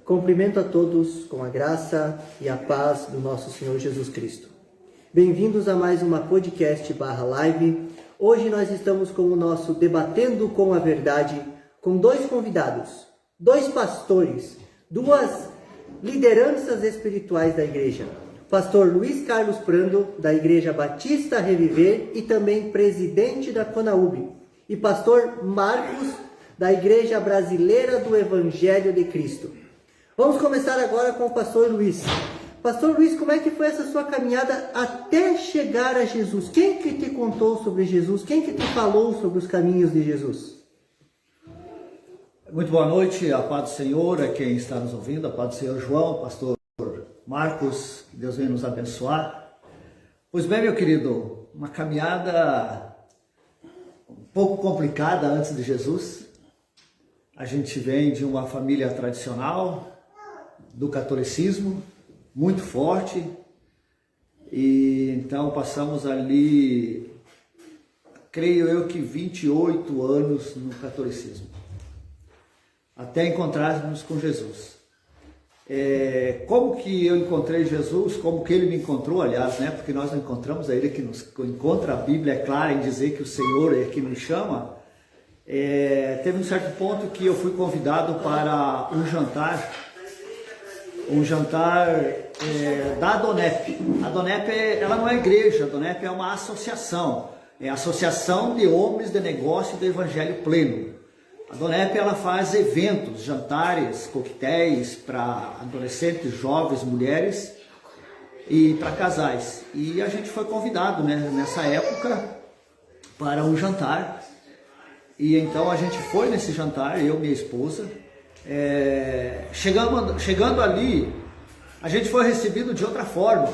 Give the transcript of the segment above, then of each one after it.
Cumprimento a todos com a graça e a paz do nosso Senhor Jesus Cristo. Bem-vindos a mais uma podcast /live. Hoje nós estamos com o nosso Debatendo com a Verdade, com dois convidados, dois pastores, duas lideranças espirituais da igreja. Pastor Luiz Carlos Prando, da Igreja Batista Reviver e também presidente da CONAUB. E pastor Marcos, da Igreja Brasileira do Evangelho de Cristo. Vamos começar agora com o pastor Luiz. Pastor Luiz, como é que foi essa sua caminhada até chegar a Jesus? Quem que te contou sobre Jesus? Quem que te falou sobre os caminhos de Jesus? Muito boa noite, a paz do Senhor, a quem está nos ouvindo, a paz do Senhor João, pastor Marcos, que Deus venha nos abençoar. Pois bem, meu querido, uma caminhada um pouco complicada antes de Jesus. A gente vem de uma família tradicional, do catolicismo, muito forte, e então passamos ali, creio eu que 28 anos no catolicismo, até encontrarmos com Jesus. Como que eu encontrei Jesus, como que ele me encontrou, aliás, né? Porque nós não encontramos, é ele que nos encontra. A Bíblia é clara em dizer que o Senhor é que nos chama. Teve um certo ponto que eu fui convidado para um jantar da Adonep. A Adonep, ela não é igreja, a Adonep é uma associação, é a Associação de Homens de Negócio do Evangelho Pleno. A Adonep, ela faz eventos, jantares, coquetéis para adolescentes, jovens, mulheres e para casais. E a gente foi convidado, né, nessa época para um jantar. E então a gente foi nesse jantar, eu e minha esposa. Chegando ali, a gente foi recebido de outra forma,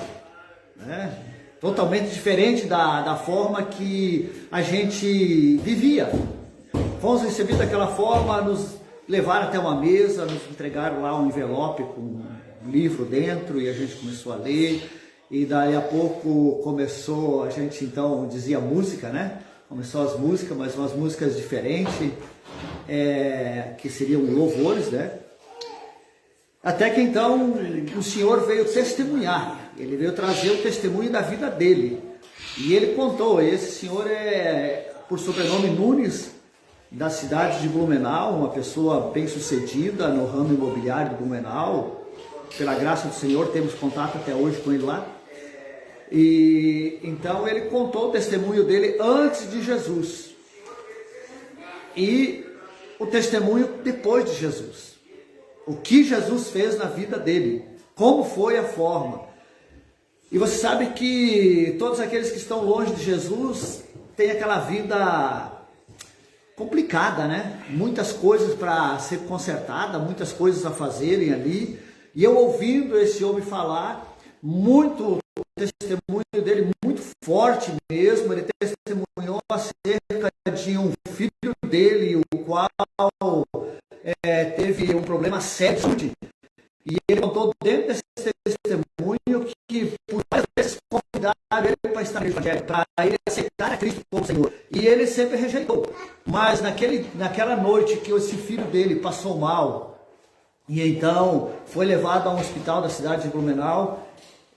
né? Totalmente diferente da forma que a gente vivia. Fomos recebidos daquela forma, nos levaram até uma mesa, nos entregaram lá um envelope com um livro dentro e a gente começou a ler. E daí a pouco começou, a gente então dizia música, né? Começou as músicas, mas umas músicas diferentes, que seriam louvores, né? Até que então o Senhor veio testemunhar, ele veio trazer o testemunho da vida dele. E ele contou, esse senhor é, por sobrenome Nunes, da cidade de Blumenau, uma pessoa bem sucedida no ramo imobiliário de Blumenau. Pela graça do Senhor temos contato até hoje com ele lá. E então ele contou o testemunho dele antes de Jesus e o testemunho depois de Jesus. O que Jesus fez na vida dele, como foi a forma. E você sabe que todos aqueles que estão longe de Jesus têm aquela vida complicada, né? Muitas coisas para ser consertada, muitas coisas a fazerem ali. E eu ouvindo esse homem falar, o testemunho dele muito forte mesmo. Ele testemunhou acerca de um filho dele, o qual teve um problema sério. E ele contou dentro desse testemunho que por várias vezes convidaram ele para estar no Evangelho, para ele aceitar a Cristo como Senhor. E ele sempre rejeitou. Mas naquela noite que esse filho dele passou mal, e então foi levado a um hospital da cidade de Blumenau,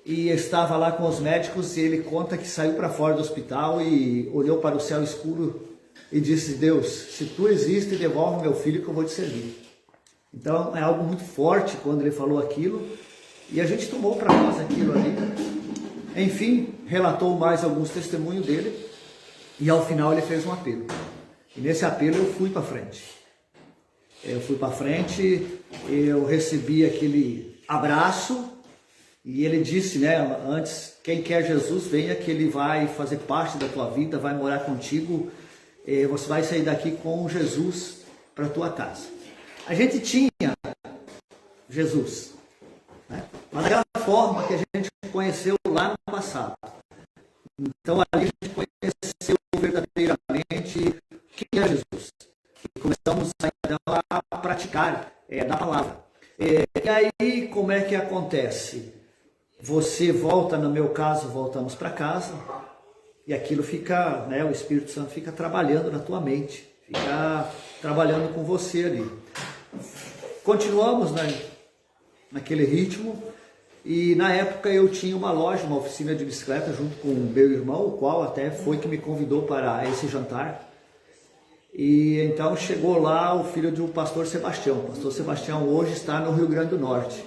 e estava lá com os médicos, e ele conta que saiu para fora do hospital e olhou para o céu escuro e disse: Deus, se tu existes, devolve meu filho que eu vou te servir. Então é algo muito forte quando ele falou aquilo, e a gente tomou para nós aquilo ali. Enfim, relatou mais alguns testemunhos dele, e ao final ele fez um apelo. E nesse apelo eu fui para frente. Eu recebi aquele abraço, e ele disse, né, antes, quem quer Jesus, venha que ele vai fazer parte da tua vida, vai morar contigo, você vai sair daqui com Jesus para a tua casa. A gente tinha Jesus, né? Mas daquela forma que a gente conheceu lá no passado. Então ali a gente conheceu verdadeiramente quem é Jesus. E começamos então a praticar da palavra. E aí como é que acontece? Você volta, no meu caso, voltamos para casa, e aquilo fica, né, o Espírito Santo fica trabalhando na tua mente, fica trabalhando com você ali. Continuamos, né, naquele ritmo. E na época eu tinha uma loja, uma oficina de bicicleta junto com o meu irmão, o qual até foi que me convidou para esse jantar. E então chegou lá o filho do pastor Sebastião. O pastor Sebastião hoje está no Rio Grande do Norte.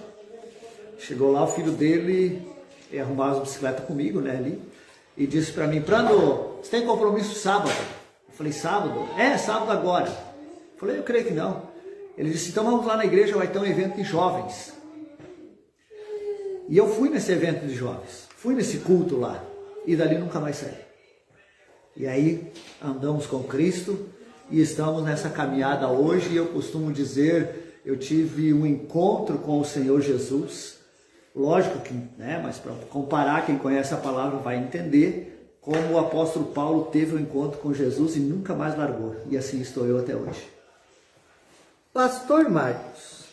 Chegou lá o filho dele, arrumava as bicicletas comigo, né, ali, e disse para mim: Prando, você tem compromisso sábado? Eu falei: sábado? É, sábado agora. Eu falei: eu creio que não. Ele disse: então vamos lá na igreja, vai ter um evento de jovens. E eu fui nesse evento de jovens, fui nesse culto lá, e dali nunca mais saí. E aí andamos com Cristo e estamos nessa caminhada hoje. E eu costumo dizer, eu tive um encontro com o Senhor Jesus, lógico que, né, mas para comparar, quem conhece a palavra vai entender como o apóstolo Paulo teve um encontro com Jesus e nunca mais largou, e assim estou eu até hoje. Pastor Marcos,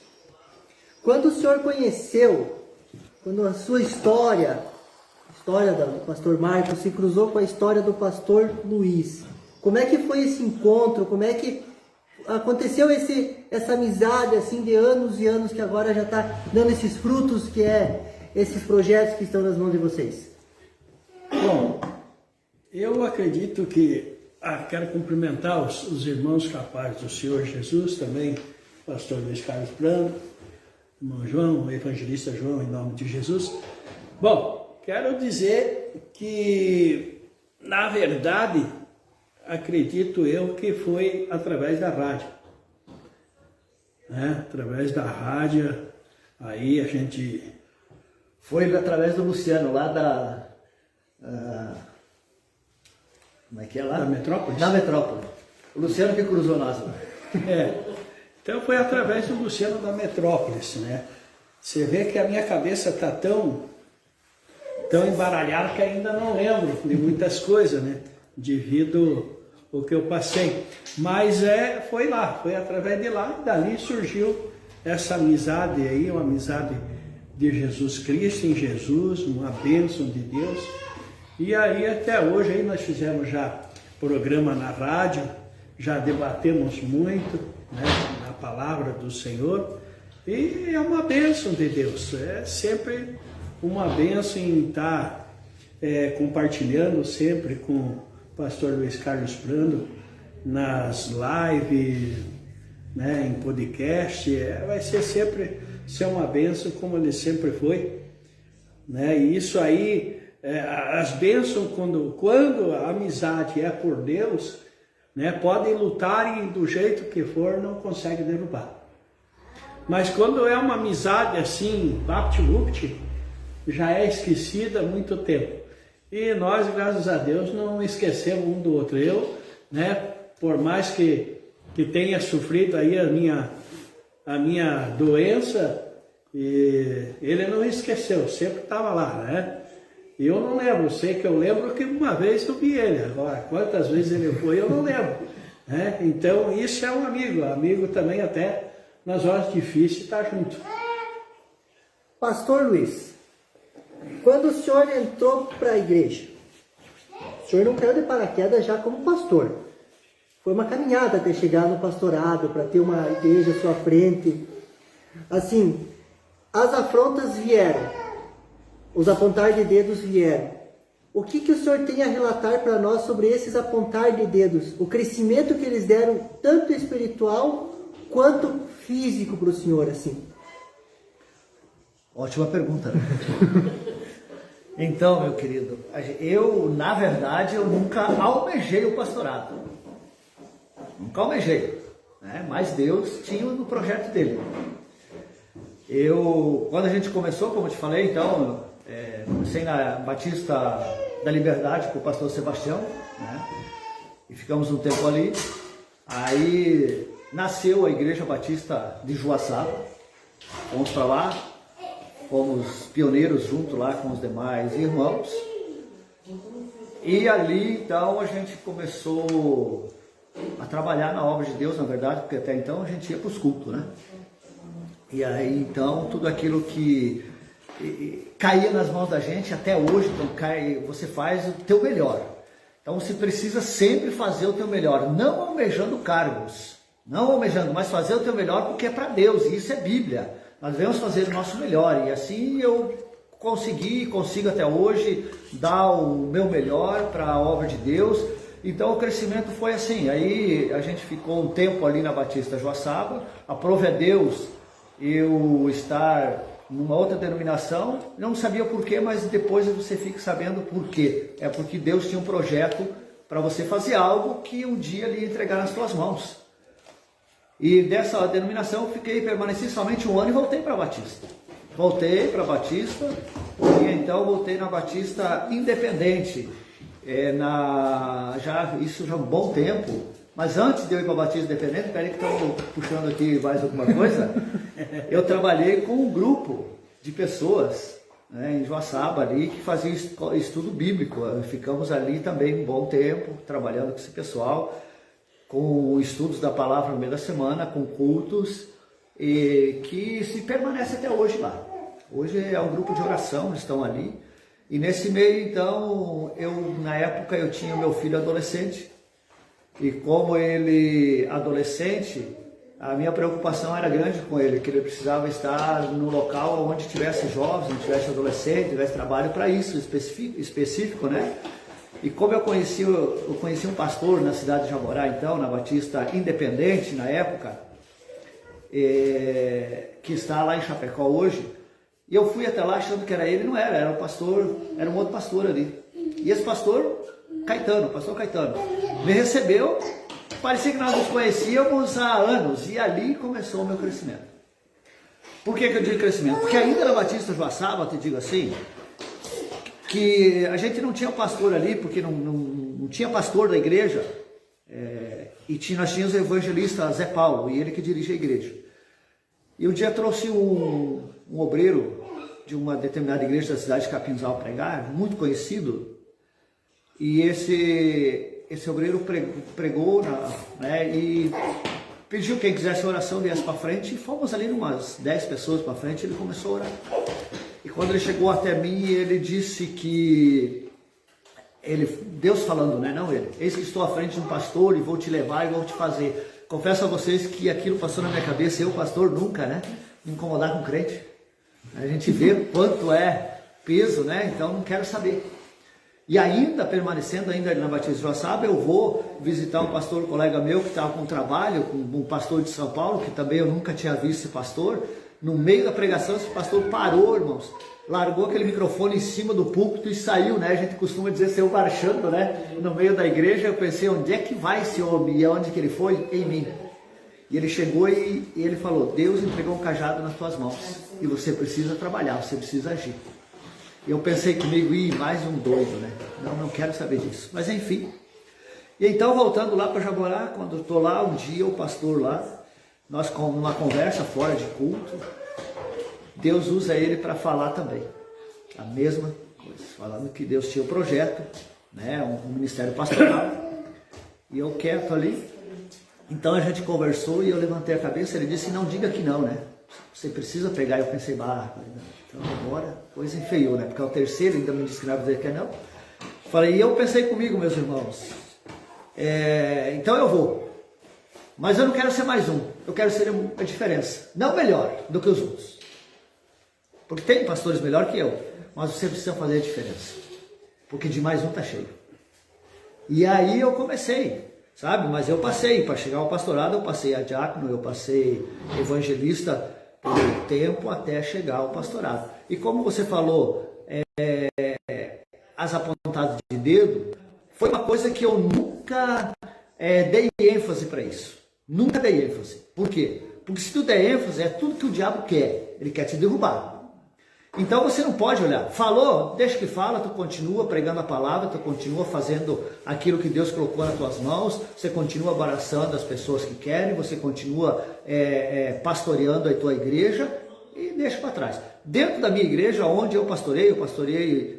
quando o senhor conheceu, quando a sua história do pastor Marcos se cruzou com a história do pastor Luiz, como é que foi esse encontro? Como é que aconteceu essa amizade assim de anos e anos que agora já está dando esses frutos, que é esses projetos que estão nas mãos de vocês? Bom, eu acredito que quero cumprimentar os irmãos capazes do Senhor Jesus, também pastor Luiz Carlos Prando, irmão João, o evangelista João, em nome de Jesus. Bom, quero dizer que, na verdade, acredito eu que foi através da rádio. Né? Através da rádio, aí a gente... Foi através do Luciano, lá da... como é que é lá? Da Metrópolis? Da Metrópole. O Luciano que cruzou nós lá. Então foi através do Luciano da Metrópolis, né? Você vê que a minha cabeça está tão embaralhada que ainda não lembro de muitas coisas, né? Devido ao que eu passei. Mas foi lá, foi através de lá, e dali surgiu essa amizade aí, uma amizade de Jesus Cristo, em Jesus, uma bênção de Deus. E aí até hoje aí nós fizemos já programa na rádio, já debatemos muito, né, a palavra do Senhor, e é uma bênção de Deus, é sempre uma bênção em estar compartilhando sempre com o pastor Luiz Carlos Prando nas lives, né, em podcast, vai ser sempre uma bênção como ele sempre foi, né, e isso aí, as bênçãos quando a amizade é por Deus, né, podem lutar e do jeito que for não consegue derrubar. Mas quando é uma amizade assim, vapt-vupt, já é esquecida há muito tempo. E nós, graças a Deus, não esquecemos um do outro. Eu, né, por mais que tenha sofrido aí a minha doença, e ele não esqueceu, sempre estava lá, né? Eu não lembro, sei que eu lembro que uma vez eu vi ele, agora quantas vezes ele foi eu não lembro, né? Então isso é um amigo também até nas horas difíceis está junto. Pastor Luiz, quando o senhor entrou para a igreja, o senhor não caiu de paraquedas já como pastor, foi uma caminhada até chegar no pastorado, para ter uma igreja à sua frente, assim, as afrontas vieram, os apontar de dedos vieram. O que o senhor tem a relatar para nós sobre esses apontar de dedos? O crescimento que eles deram, tanto espiritual quanto físico para o senhor, assim? Ótima pergunta. Então, meu querido, na verdade, eu nunca almejei o pastorado. Nunca almejei, né? Mas Deus tinha no projeto dele. Quando a gente começou, como eu te falei, então... comecei na Batista da Liberdade com o pastor Sebastião, né? E ficamos um tempo ali. Aí nasceu a Igreja Batista de Juaçaba, fomos para lá, fomos pioneiros junto lá com os demais irmãos, e ali então a gente começou a trabalhar na obra de Deus, na verdade, porque até então a gente ia para os cultos, né? E aí então tudo aquilo que caía nas mãos da gente, até hoje, então você faz o teu melhor. Então você precisa sempre fazer o teu melhor, não almejando cargos, mas fazer o teu melhor porque é para Deus, e isso é Bíblia. nós devemos fazer o nosso melhor, e assim eu consigo até hoje dar o meu melhor para a obra de Deus. Então o crescimento foi assim. Aí a gente ficou um tempo ali na Batista Joaçaba. Aprove a Deus eu estar numa outra denominação. Não sabia porquê, mas depois você fica sabendo porquê. É porque Deus tinha um projeto para você fazer algo que um dia Ele ia entregar nas suas mãos. E dessa denominação eu permaneci somente um ano e voltei para a Batista. Voltei para a Batista e então voltei na Batista Independente. Isso já há um bom tempo. Mas antes de eu ir para a Batista Independente, peraí que estão puxando aqui mais alguma coisa, eu trabalhei com um grupo de pessoas, né, em Joaçaba ali, que faziam estudo bíblico. Ficamos ali também um bom tempo, trabalhando com esse pessoal, com estudos da palavra no meio da semana, com cultos, e que se permanece até hoje lá. Hoje é um grupo de oração, eles estão ali. E nesse meio, então, na época eu tinha o meu filho adolescente, e como ele adolescente, a minha preocupação era grande com ele, que ele precisava estar no local onde tivesse jovens, onde tivesse adolescente, tivesse trabalho para isso, específico, né? E como eu conheci um pastor na cidade de Jaborá, então, na Batista Independente, na época, que está lá em Chapecó hoje, e eu fui até lá achando que era ele, não era um pastor, era um outro pastor ali. E esse pastor Caetano, me recebeu, parecia que nós nos conhecíamos há anos, e ali começou o meu crescimento. Por que eu digo crescimento? Porque ainda na Batista Joaçaba, te digo assim, que a gente não tinha pastor ali, porque não tinha pastor da igreja, nós tínhamos o evangelista Zé Paulo, e ele que dirige a igreja. E um dia trouxe um obreiro de uma determinada igreja da cidade de Capinzal pregar, muito conhecido, e esse obreiro pregou, né, e pediu quem quisesse oração viesse para frente, e fomos ali umas 10 pessoas para frente, ele começou a orar. E quando ele chegou até mim, ele disse que Deus falando, né? Não ele, eis que estou à frente de um pastor e vou te levar e vou te fazer. Confesso a vocês que aquilo passou na minha cabeça, eu pastor nunca, né? Me incomodar com crente. A gente vê quanto é peso, né? Então não quero saber. E ainda, permanecendo ainda na Batista de Joaçaba, eu vou visitar um pastor, um colega meu que estava com trabalho, com um pastor de São Paulo, que também eu nunca tinha visto esse pastor. No meio da pregação, esse pastor parou, irmãos, largou aquele microfone em cima do púlpito e saiu, né? A gente costuma dizer, saiu marchando, né? No meio da igreja. Eu pensei, onde é que vai esse homem? E aonde que ele foi? Em mim. E ele chegou e ele falou, Deus entregou um cajado nas tuas mãos e você precisa trabalhar, você precisa agir. E eu pensei comigo, mais um doido, né? Não quero saber disso. Mas enfim. E então, voltando lá para Jaborá, quando eu estou lá, um dia o pastor lá, nós com uma conversa fora de culto, Deus usa ele para falar também. A mesma coisa, falando que Deus tinha um projeto, né? Um ministério pastoral. E eu quieto ali. Então a gente conversou e eu levantei a cabeça, ele disse, não diga que não, né? Você precisa pegar. Eu pensei, então agora a coisa enfeiou, né? Porque é o terceiro, ainda me disse que não vai dizer que é não. Falei, e eu pensei comigo, meus irmãos, então eu vou. Mas eu não quero ser mais um, eu quero ser a diferença. Não melhor do que os outros. Porque tem pastores melhor que eu, mas você precisa fazer a diferença. Porque de mais um tá cheio. E aí eu comecei, sabe? Mas eu passei, para chegar ao pastorado, eu passei a diácono, eu passei evangelista por um tempo até chegar ao pastorado. E como você falou, as apontadas de dedo, foi uma coisa que eu nunca dei ênfase para isso. Nunca dei ênfase. Por quê? Porque se tu der ênfase, é tudo que o diabo quer. Ele quer te derrubar. Então você não pode olhar. Falou, deixa que fala, tu continua pregando a palavra, tu continua fazendo aquilo que Deus colocou nas tuas mãos, você continua abraçando as pessoas que querem, você continua pastoreando a tua igreja e deixa para trás. Dentro da minha igreja, onde eu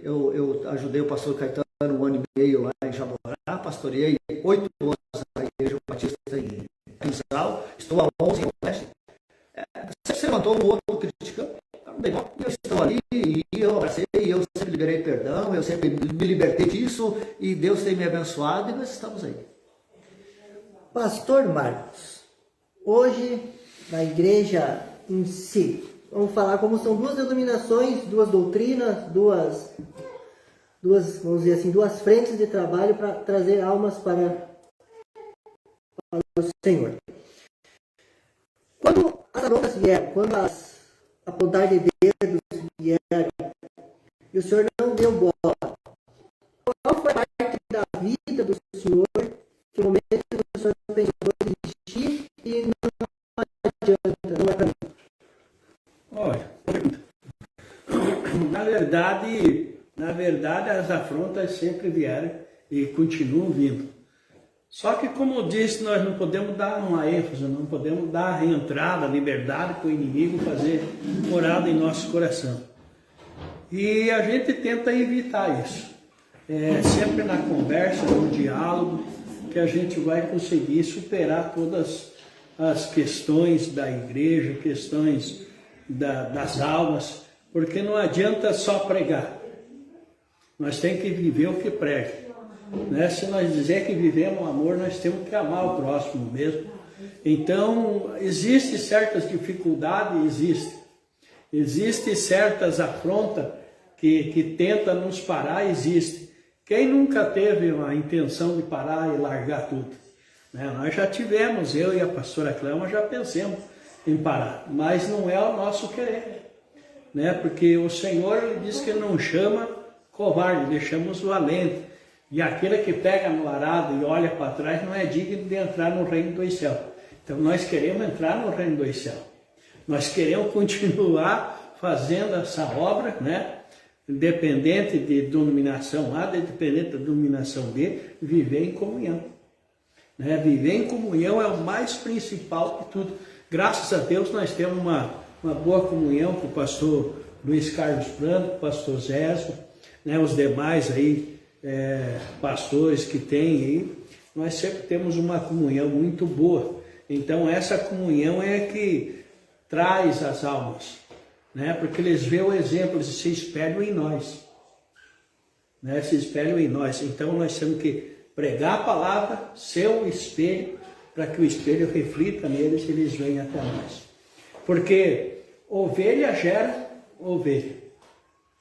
eu ajudei o pastor Caetano 1 ano e meio lá em Jaborá, pastoreei 8 anos na igreja batista em Pinzal, estou há 11 em Oeste. Você levantou um outro criticando, eu estou ali e eu abracei, eu sempre liberei perdão, eu sempre me libertei disso e Deus tem me abençoado e nós estamos aí. Pastor Marcos, hoje na igreja em si, vamos falar como são duas denominações, duas doutrinas, duas, vamos dizer assim, duas frentes de trabalho para trazer almas para o Senhor. Quando as afrontas vieram, quando as apontar de dedos vieram, e o Senhor não deu bola, qual foi a parte da vida do Senhor que no momento o Senhor pensou em desistir e não adianta, não é para mim? Olha, na verdade as afrontas sempre vieram e continuam vindo. Só que, como eu disse, nós não podemos dar uma ênfase, não podemos dar a entrada, a liberdade para o inimigo fazer morada em nosso coração. E a gente tenta evitar isso. É sempre na conversa, no diálogo, que a gente vai conseguir superar todas as questões da igreja, questões das almas, porque não adianta só pregar. Nós temos que viver o que prega. Né? Se nós dizer que vivemos o amor, nós temos que amar o próximo mesmo. Então, existem certas dificuldades, existem certas afrontas que tentam nos parar, existe. Quem nunca teve a intenção de parar e largar tudo? Né? Nós já tivemos, eu e a pastora Cléma já pensamos em parar, mas não é o nosso querer. Né? Porque o Senhor ele diz que não chama covarde, deixamos valente. E aquele que pega no arado e olha para trás não é digno de entrar no reino dos céus. Então nós queremos entrar no reino dos céus. Nós queremos continuar fazendo essa obra, né? Independente de denominação A, independente da denominação B, viver em comunhão. Né? Viver em comunhão é o mais principal de tudo. Graças a Deus nós temos uma boa comunhão com o pastor Luiz Carlos Prando, com o pastor Zésio, né? Os demais aí, pastores que tem aí, nós sempre temos uma comunhão muito boa. Então essa comunhão é que traz as almas, né? Porque eles veem o exemplo, eles se espelham em nós, né? Se espelham em nós. Então nós temos que pregar a palavra, ser um espelho, para que o espelho reflita neles e eles venham até nós. Porque ovelha gera ovelha,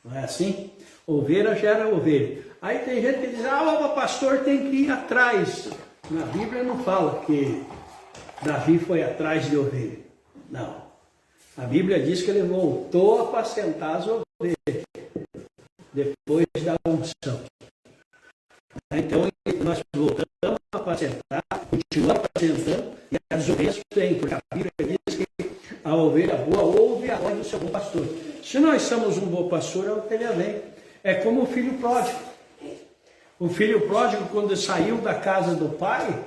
não é assim? Ovelha gera ovelha. Aí tem gente que diz, o pastor tem que ir atrás. Na Bíblia não fala que Davi foi atrás de ovelha. Não. A Bíblia diz que ele voltou a apacentar as ovelhas depois da unção. Então nós voltamos a apacentar, continuamos apacentando e as ovelhas têm, porque a Bíblia diz que a ovelha boa ouve a voz do seu bom pastor. Se nós somos um bom pastor, a ovelha vem. É como o filho pródigo. O filho pródigo, quando saiu da casa do pai,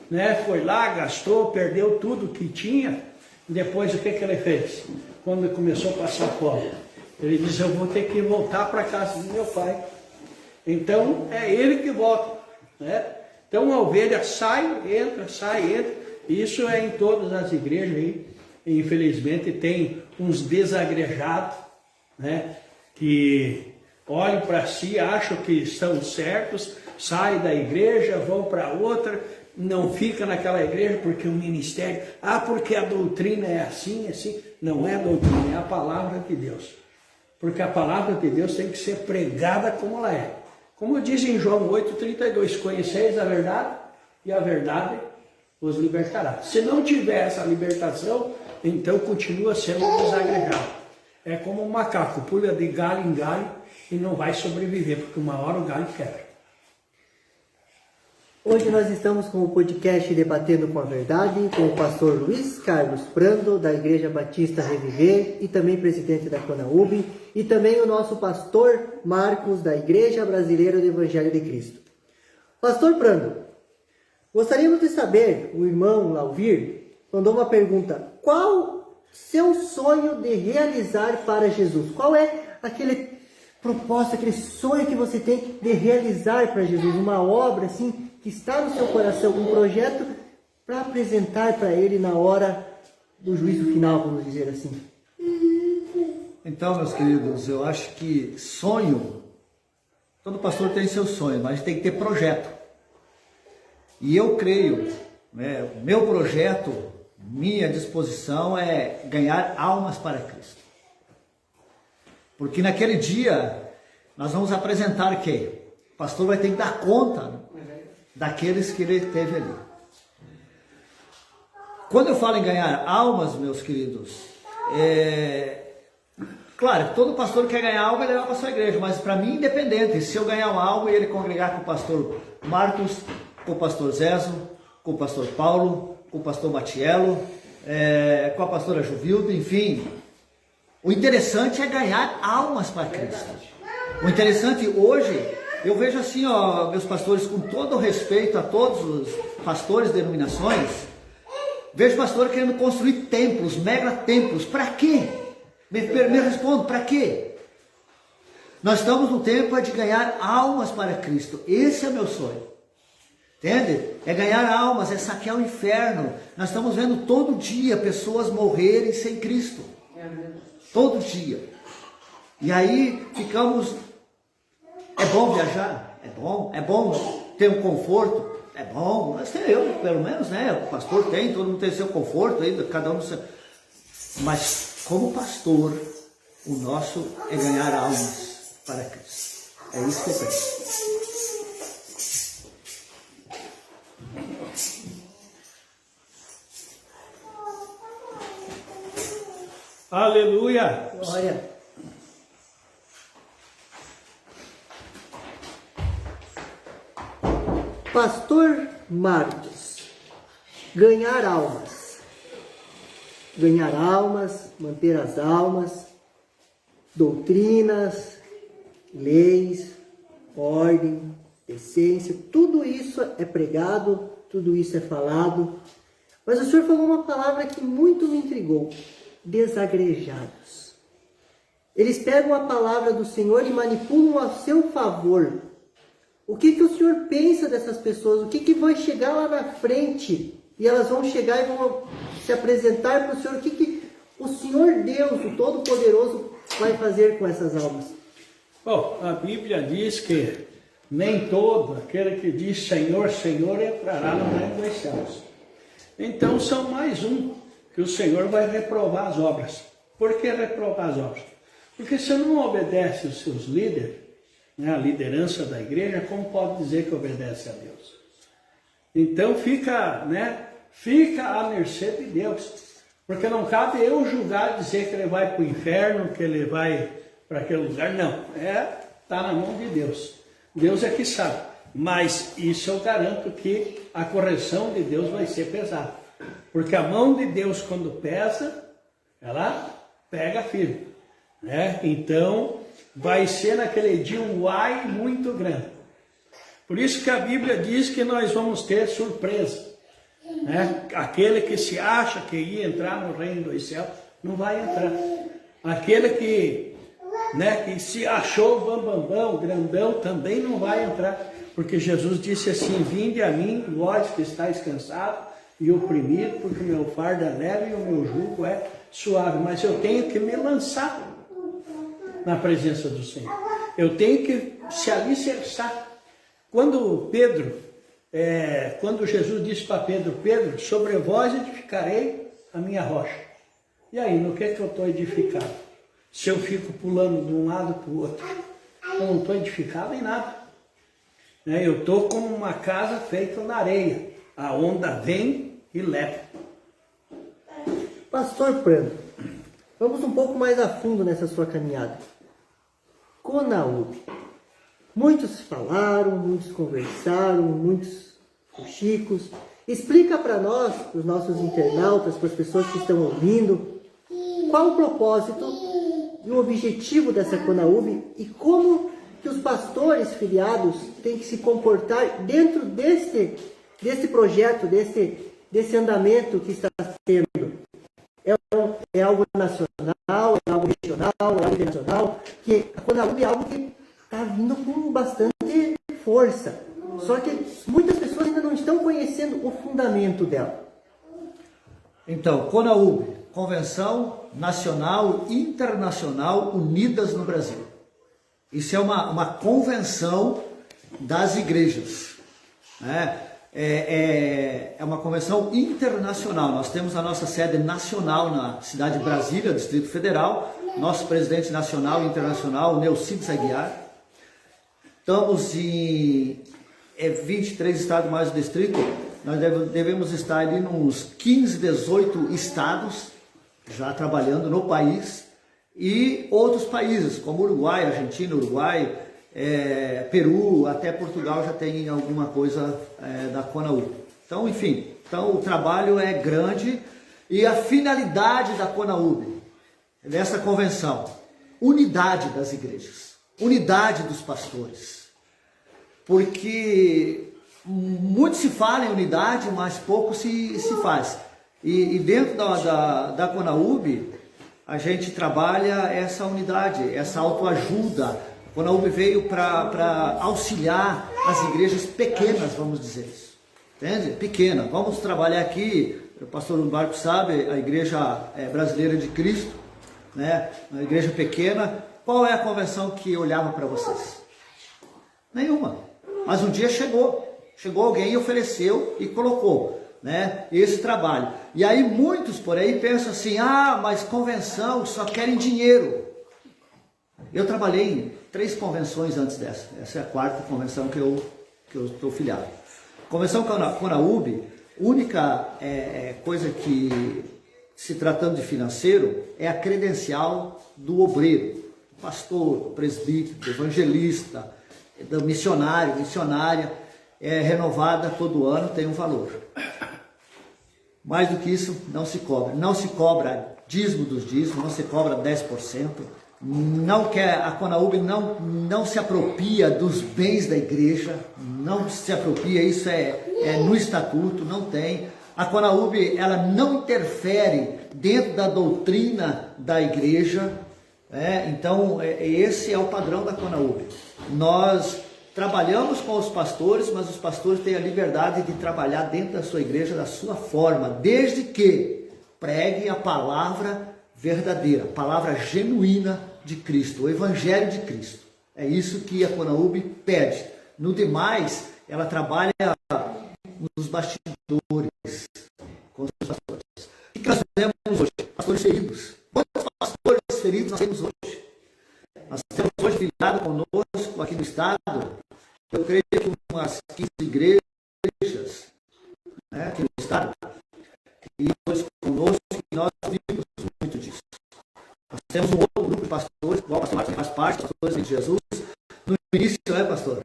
né, foi lá, gastou, perdeu tudo que tinha. Depois, o que ele fez? Quando começou a passar fome, ele disse, eu vou ter que voltar para a casa do meu pai. Então, é ele que volta. Né? Então, a ovelha sai, entra. Isso é em todas as igrejas aí. Infelizmente, tem uns desagrejados, né, que olham para si, acham que estão certos, saem da igreja, vão para outra, não fica naquela igreja porque o ministério, porque a doutrina é assim, assim. Não é a doutrina, é a palavra de Deus. Porque a palavra de Deus tem que ser pregada como ela é. Como diz em João 8,32, conheceis a verdade e a verdade os libertará. Se não tiver essa libertação, então continua sendo desagrejado. É como um macaco, pula de galho em galho e não vai sobreviver, porque uma hora o galho quebra. Hoje nós estamos com o podcast Debatendo com a Verdade, com o pastor Luiz Carlos Prando, da Igreja Batista Reviver, e também presidente da CONAUB, e também o nosso pastor Marcos, da Igreja Brasileira do Evangelho de Cristo. Pastor Prando, gostaríamos de saber, o irmão Lauvir mandou uma pergunta, qual seu sonho de realizar para Jesus? Qual é aquele propósito, aquele sonho que você tem de realizar para Jesus? Uma obra assim que está no seu coração, um projeto para apresentar para Ele na hora do juízo final, vamos dizer assim. Então, meus queridos, eu acho que sonho, todo pastor tem seu sonho, mas tem que ter projeto. E eu creio, né, meu projeto, minha disposição é ganhar almas para Cristo. Porque naquele dia nós vamos apresentar quem? O pastor vai ter que dar conta daqueles que ele teve ali. Quando eu falo em ganhar almas, meus queridos, claro, todo pastor quer ganhar alma e levar para sua igreja, mas para mim, independente, se eu ganhar uma alma e ele congregar com o pastor Marcos, com o pastor Zezo, com o pastor Paulo, com o pastor Matiello, com a pastora Juvilda, enfim, o interessante é ganhar almas para Cristo. O interessante hoje, eu vejo assim, ó, meus pastores, com todo o respeito a todos os pastores de denominações, vejo pastor querendo construir templos, mega templos. Para quê? Me respondo, para quê? Nós estamos no tempo de ganhar almas para Cristo. Esse é o meu sonho. Entende? É ganhar almas, é saquear o inferno. Nós estamos vendo todo dia pessoas morrerem sem Cristo. Todo dia. E aí ficamos... É bom viajar? É bom. É bom ter um conforto? É bom, mas eu, pelo menos, né? O pastor tem, todo mundo tem seu conforto, ainda, cada um seu... Mas, como pastor, o nosso é ganhar almas para Cristo. É isso que eu penso. Aleluia! Glória. Pastor Marcos, ganhar almas. Ganhar almas, manter as almas, doutrinas, leis, ordem, essência, tudo isso é pregado, tudo isso é falado. Mas o senhor falou uma palavra que muito me intrigou: desagrejados. Eles pegam a palavra do Senhor e manipulam a seu favor. O que o senhor pensa dessas pessoas? O que vai chegar lá na frente? E elas vão chegar e vão se apresentar para o senhor. O que o Senhor Deus, o Todo-Poderoso, vai fazer com essas almas? Bom, a Bíblia diz que nem todo aquele que diz Senhor, Senhor entrará no reino dos céus. Então são mais um que o Senhor vai reprovar as obras. Por que reprovar as obras? Porque se não obedece os seus líderes, né, a liderança da igreja, como pode dizer que obedece a Deus? Então fica à mercê de Deus. Porque não cabe eu julgar, dizer que ele vai para o inferno, que ele vai para aquele lugar. Não, está na mão de Deus. Deus é que sabe. Mas isso eu garanto que a correção de Deus vai ser pesada. Porque a mão de Deus, quando pesa, ela pega firme. Né? Então, vai ser naquele dia um ai muito grande. Por isso que a Bíblia diz que nós vamos ter surpresa. Né? Aquele que se acha que ia entrar no reino dos céus, não vai entrar. Aquele que se achou bambambão, grandão, também não vai entrar. Porque Jesus disse assim: vinde a mim, vós que estáis cansados e oprimidos, porque o meu fardo é leve e o meu jugo é suave. Mas eu tenho que me lançar na presença do Senhor. Eu tenho que se alicerçar. Quando Jesus disse para Pedro: Pedro, sobre vós edificarei a minha rocha. E aí, no que eu estou edificado? Se eu fico pulando de um lado para o outro, eu não estou edificado em nada. Eu estou como uma casa feita na areia. A onda vem e leva. Pastor Prando, vamos um pouco mais a fundo nessa sua caminhada. CONAUB. Muitos falaram, muitos conversaram, muitos fuxicos. Explica para nós, para os nossos internautas, para as pessoas que estão ouvindo, qual o propósito e o objetivo dessa CONAUB e como que os pastores filiados têm que se comportar dentro desse projeto, desse andamento que está tendo. É algo nacional, é algo regional, é algo internacional, que a CONAUB é algo que está vindo com bastante força. Só que muitas pessoas ainda não estão conhecendo o fundamento dela. Então, CONAUB, Convenção Nacional e Internacional Unidas no Brasil. Isso é uma convenção das igrejas. Né? É uma convenção internacional. Nós temos a nossa sede nacional na cidade de Brasília, Distrito Federal, nosso presidente nacional e internacional, Neucides Aguiar. Estamos em 23 estados mais o distrito, nós devemos estar ali nos 15, 18 estados, já trabalhando no país, e outros países, como Uruguai, Argentina, Uruguai, Peru, até Portugal já tem alguma coisa da CONAUB. Então, enfim, o trabalho é grande e a finalidade da CONAUB, dessa convenção, unidade das igrejas, unidade dos pastores, porque muito se fala em unidade, mas pouco se faz. E dentro da CONAUB, a gente trabalha essa unidade, essa autoajuda. A CONAUB veio para auxiliar as igrejas pequenas, vamos dizer isso. Entende? Pequena. Vamos trabalhar aqui, o pastor Humberto sabe, a Igreja Brasileira de Cristo, né? Uma igreja pequena. Qual é a convenção que olhava para vocês? Nenhuma. Mas um dia chegou alguém e ofereceu e colocou, né, esse trabalho. E aí muitos por aí pensam assim, mas convenção só querem dinheiro. Eu trabalhei em 3 convenções antes dessa. Essa é a 4ª convenção que eu estou filiado. Convenção CONAUB, única coisa que, se tratando de financeiro, é a credencial do obreiro, do pastor, do presbítero, do evangelista, do missionário, missionária, é renovada todo ano, tem um valor. Mais do que isso, não se cobra. Não se cobra dízimo dos dízimos, não se cobra 10%. Não quer, a CONAUB não se apropria dos bens da igreja, não se apropria, isso é no estatuto, não tem. A CONAUB, ela não interfere dentro da doutrina da igreja, então esse é o padrão da CONAUB. Nós trabalhamos com os pastores, mas os pastores têm a liberdade de trabalhar dentro da sua igreja da sua forma, desde que pregue a palavra verdadeira, a palavra genuína de Cristo, o Evangelho de Cristo. É isso que a CONAUB pede. No demais, ela trabalha nos bastidores com os pastores. O que nós temos hoje? Pastores feridos. Quantos pastores feridos nós temos hoje? Nós temos hoje filiado conosco aqui no estado, eu creio que umas 15 igrejas, né, aqui no estado, e hoje conosco, e nós vimos muito disso. Nós temos um outro grupo de pastores, igual o pastor Marcos faz parte, pastores de Jesus. No início, pastor?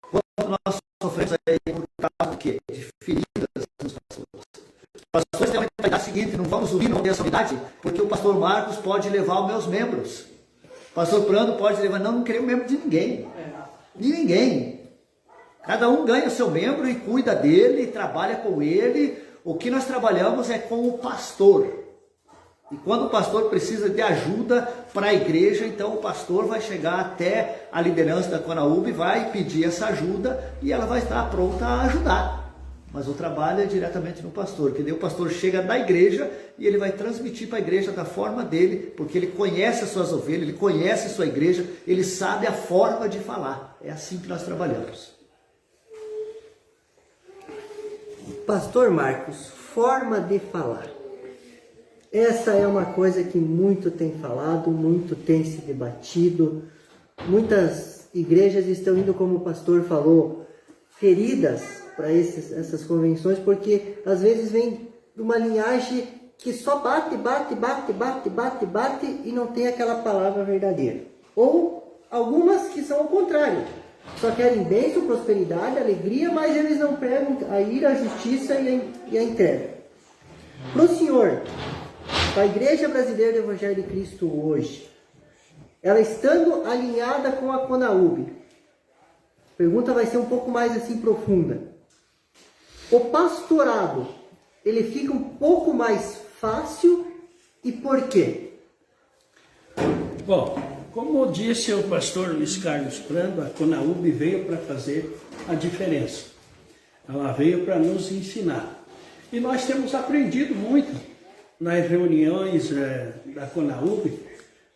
Quanto nós sofremos aí por causa do quê? De feridas nos pastores. Os pastores têm uma mentalidade seguinte, não vamos unir, não ter essa unidade, porque o pastor Marcos pode levar os meus membros. O pastor Prando pode levar, não querer o membro de ninguém. De ninguém. Cada um ganha o seu membro e cuida dele, trabalha com ele. O que nós trabalhamos é com o pastor. E quando o pastor precisa de ajuda para a igreja, então o pastor vai chegar até a liderança da CONAUB, vai pedir essa ajuda e ela vai estar pronta a ajudar. Mas o trabalho é diretamente no pastor, que daí o pastor chega da igreja e ele vai transmitir para a igreja da forma dele, porque ele conhece as suas ovelhas, ele conhece a sua igreja, ele sabe a forma de falar. É assim que nós trabalhamos. Pastor Marcos, forma de falar. Essa é uma coisa que muito tem falado, muito tem se debatido. Muitas igrejas estão indo, como o pastor falou, feridas para essas convenções, porque às vezes vem de uma linhagem que só bate e não tem aquela palavra verdadeira. Ou algumas que são ao contrário, só querem bênção, prosperidade, alegria, mas eles não pregam a ira, a justiça e a entrega. Para o senhor, a Igreja Brasileira do Evangelho de Cristo hoje, ela estando alinhada com a CONAUB, a pergunta vai ser um pouco mais assim profunda. O pastorado, ele fica um pouco mais fácil e por quê? Bom, como disse o pastor Luiz Carlos Prando, a CONAUB veio para fazer a diferença. Ela veio para nos ensinar. E nós temos aprendido muito nas reuniões da CONAUB,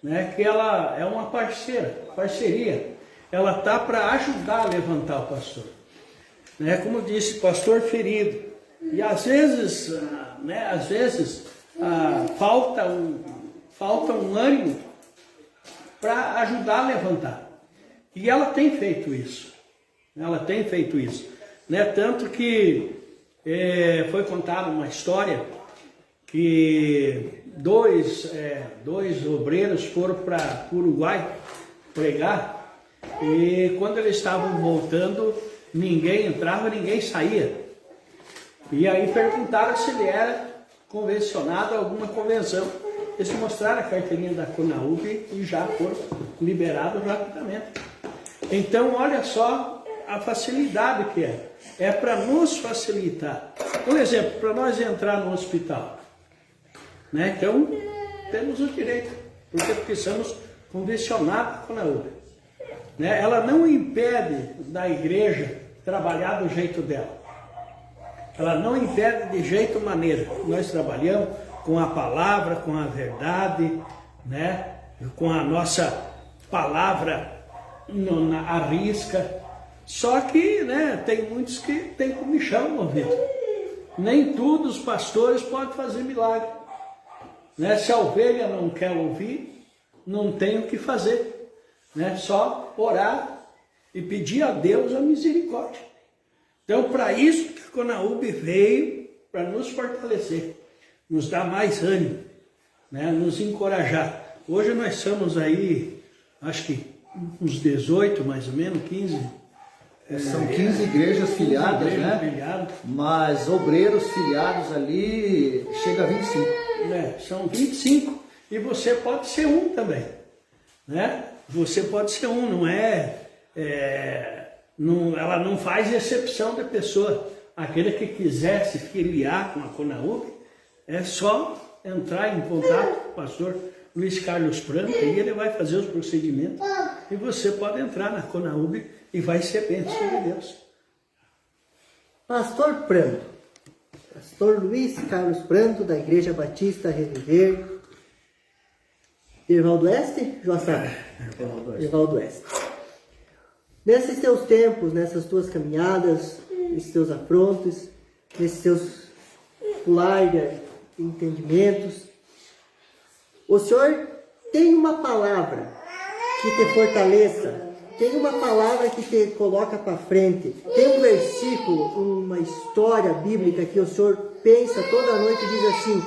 né, que ela é uma parceria. Ela está para ajudar a levantar o pastor. Né, como disse, pastor ferido. E às vezes falta um ânimo para ajudar a levantar. E ela tem feito isso. Ela tem feito isso. Né? Tanto que foi contada uma história que dois obreiros foram para o Uruguai pregar, e quando eles estavam voltando, ninguém entrava, ninguém saía. E aí perguntaram se ele era convencionado a alguma convenção. Eles mostraram a carteirinha da CONAUB e já foram liberados rapidamente. Então, olha só a facilidade que é. É para nos facilitar. Por exemplo, para nós entrar no hospital, né? Então, temos o direito, porque somos convencionados com a CONAUB. Né? Ela não impede da igreja trabalhar do jeito dela. Ela não impede de jeito maneira. Nós trabalhamos com a palavra, com a verdade, né? Com a nossa palavra à risca. Só que, né, tem muitos que têm comichão no ouvido. Nem todos os pastores podem fazer milagre. Né? Se a ovelha não quer ouvir, não tem o que fazer. Né? Só orar e pedir a Deus a misericórdia. Então, para isso que a CONAUB veio, para nos fortalecer, nos dar mais ânimo, né? Nos encorajar. Hoje nós somos aí, acho que uns 18, mais ou menos, 15. São 15 igrejas filiadas, né? Mas obreiros filiados ali chega a 25. São 25. E você pode ser um também. Né? Você pode ser um, não é... ela não faz exceção da pessoa. Aquele que quiser se filiar com a CONAUB, é só entrar em contato com o pastor Luiz Carlos Prando, e ele vai fazer os procedimentos. E você pode entrar na CONAUB e vai ser bênção de Deus. Pastor Prando, pastor Luiz Carlos Prando, da Igreja Batista Reviver, Ervaldo Oeste, Joaçá? Ervaldo Oeste. Nesses teus tempos, nessas tuas caminhadas, nesses teus afrontos, nesses teus larga entendimentos, o Senhor tem uma palavra que te fortaleça, tem uma palavra que te coloca para frente, tem um versículo, uma história bíblica que o Senhor pensa toda noite e diz assim: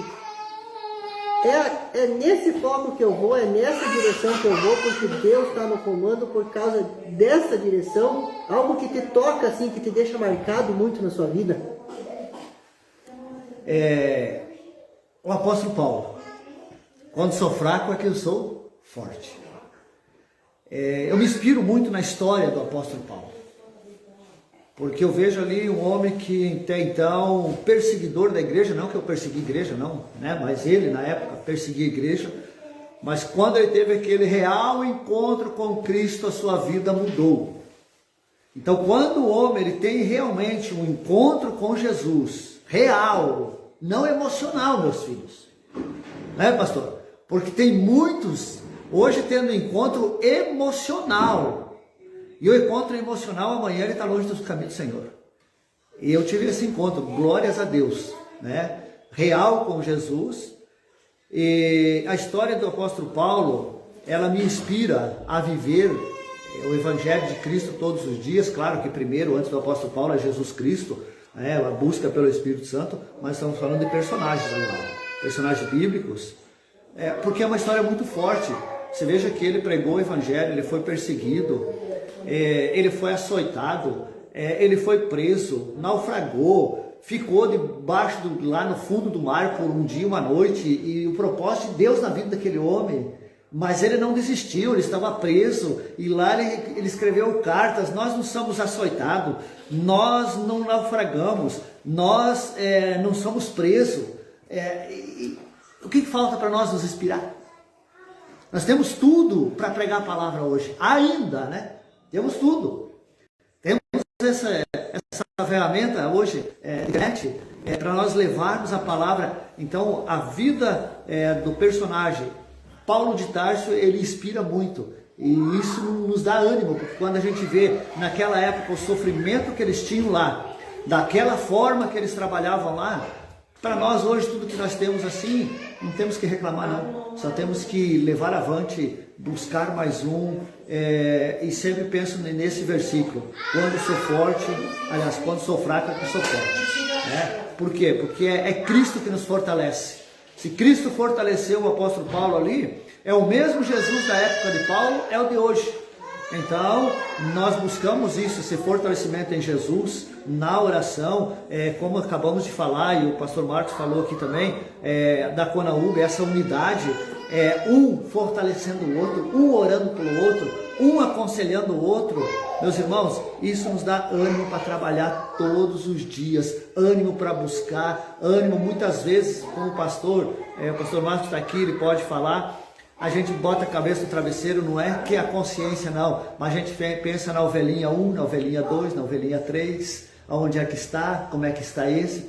é nesse foco que eu vou, é nessa direção que eu vou, porque Deus está no comando por causa dessa direção, algo que te toca assim, que te deixa marcado muito na sua vida? O apóstolo Paulo: quando sou fraco é que eu sou forte. Eu me inspiro muito na história do apóstolo Paulo, porque eu vejo ali um homem que até então, perseguidor da igreja, não que eu persegui a igreja não, né? Mas ele na época perseguia a igreja, mas quando ele teve aquele real encontro com Cristo, a sua vida mudou. Então quando o homem ele tem realmente um encontro com Jesus, real, não emocional, meus filhos, né, pastor? Porque tem muitos hoje tendo um encontro emocional, e o encontro emocional amanhã ele está longe dos caminhos do Senhor. E eu tive esse encontro, glórias a Deus, né? Real com Jesus. E a história do apóstolo Paulo, ela me inspira a viver o Evangelho de Cristo todos os dias. Claro que primeiro, antes do apóstolo Paulo, é Jesus Cristo, né? A busca pelo Espírito Santo, mas estamos falando de personagens agora, personagens bíblicos, porque é uma história muito forte. Você veja que ele pregou o Evangelho, ele foi perseguido, ele foi açoitado, ele foi preso, naufragou, ficou debaixo lá no fundo do mar por um dia, uma noite, e o propósito de Deus na vida daquele homem, mas ele não desistiu, ele estava preso, e lá ele escreveu cartas: nós não somos açoitados, nós não naufragamos, nós não somos presos. O que falta para nós nos inspirar? Nós temos tudo para pregar a palavra hoje, ainda, né? Temos tudo. Temos essa ferramenta hoje, internet, para nós levarmos a palavra. Então, a vida do personagem Paulo de Tarso, ele inspira muito. E isso nos dá ânimo, porque quando a gente vê naquela época o sofrimento que eles tinham lá, daquela forma que eles trabalhavam lá, para nós hoje tudo que nós temos assim, não temos que reclamar não, só temos que levar avante buscar mais um, e sempre penso nesse versículo, quando sou forte, aliás, quando sou fraco é que sou forte, né? Por quê? Porque é Cristo que nos fortalece. Se Cristo fortaleceu o apóstolo Paulo ali, é o mesmo Jesus da época de Paulo, é o de hoje. Então, nós buscamos isso, esse fortalecimento em Jesus, na oração, como acabamos de falar, e o pastor Marcos falou aqui também, da Conaúbe, essa unidade, um fortalecendo o outro, um orando pelo outro, um aconselhando o outro. Meus irmãos, isso nos dá ânimo para trabalhar todos os dias, ânimo para buscar, ânimo muitas vezes, como o pastor Marcos está aqui, ele pode falar, a gente bota a cabeça no travesseiro, não é que a consciência não, mas a gente pensa na ovelhinha 1, na ovelhinha 2, na ovelhinha 3, aonde é que está, como é que está esse.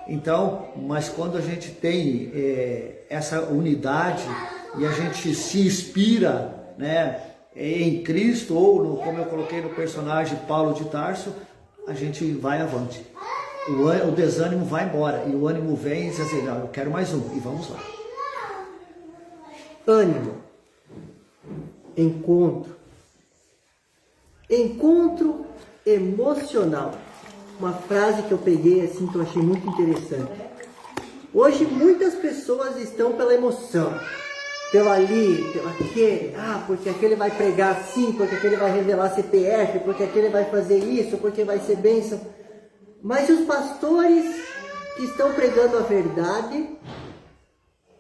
Então, mas quando a gente tem essa unidade e a gente se inspira, né, em Cristo, ou como eu coloquei no personagem Paulo de Tarso, a gente vai avante. O desânimo vai embora e o ânimo vem e diz assim, não, eu quero mais um, e vamos lá. Ânimo, encontro emocional. Uma frase que eu peguei assim que eu achei muito interessante. Hoje muitas pessoas estão pela emoção, pelo ali, pelo aquele, porque aquele vai pregar assim, porque aquele vai revelar CPF, porque aquele vai fazer isso, porque vai ser bênção. Mas os pastores que estão pregando a verdade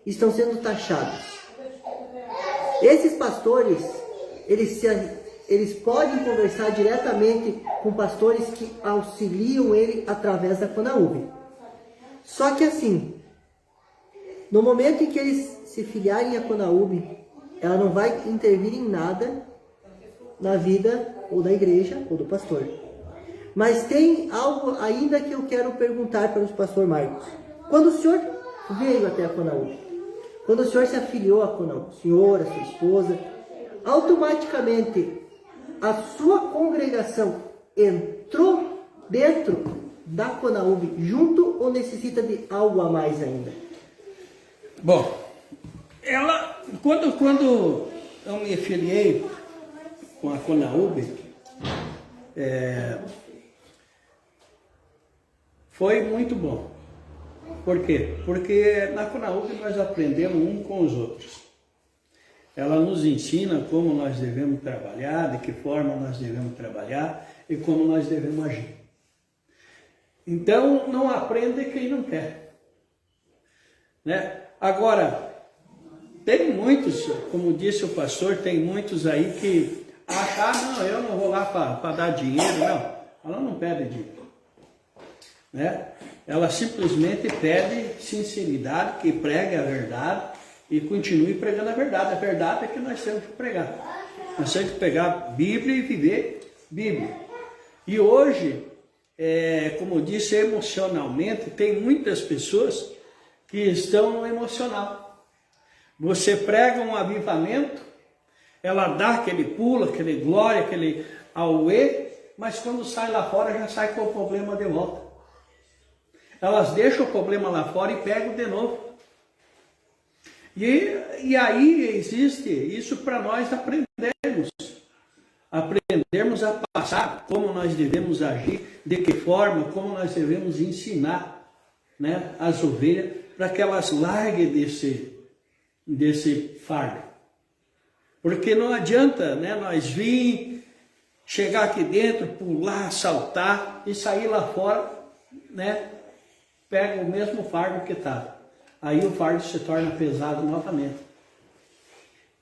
estão sendo taxados. Esses pastores, eles podem conversar diretamente com pastores que auxiliam ele através da Conaúbe. Só que assim, no momento em que eles se filiarem à Conaúbe, ela não vai intervir em nada na vida ou da igreja ou do pastor. Mas tem algo ainda que eu quero perguntar para o pastor Marcos. Quando o senhor veio até a Conaúbe, quando o senhor se afiliou à Conaúbe, o senhor, a sua esposa, automaticamente a sua congregação entrou dentro da Conaúbe junto ou necessita de algo a mais ainda? Bom, quando eu me afiliei com a Conaúbe, foi muito bom. Por quê? Porque na Conaúbe nós aprendemos um com os outros. Ela nos ensina como nós devemos trabalhar, de que forma nós devemos trabalhar e como nós devemos agir. Então, não aprende quem não quer, né? Agora, tem muitos, como disse o pastor, tem muitos aí que acham, não, eu não vou lá para dar dinheiro, não. Ela não pede dinheiro, né? Ela simplesmente pede sinceridade, que pregue a verdade e continue pregando a verdade. A verdade é que nós temos que pregar. Nós temos que pegar a Bíblia e viver Bíblia. E hoje, como eu disse, emocionalmente, tem muitas pessoas que estão no emocional. Você prega um avivamento, ela dá aquele pulo, aquele glória, aquele auê, mas quando sai lá fora já sai com o problema de volta. Elas deixam o problema lá fora e pegam de novo. E aí existe isso para nós aprendermos a passar, como nós devemos agir, de que forma, como nós devemos ensinar, né, as ovelhas, para que elas larguem desse fardo. Porque não adianta, né, nós vir, chegar aqui dentro, pular, saltar e sair lá fora, né, pega o mesmo fardo que estava. Aí o fardo se torna pesado novamente.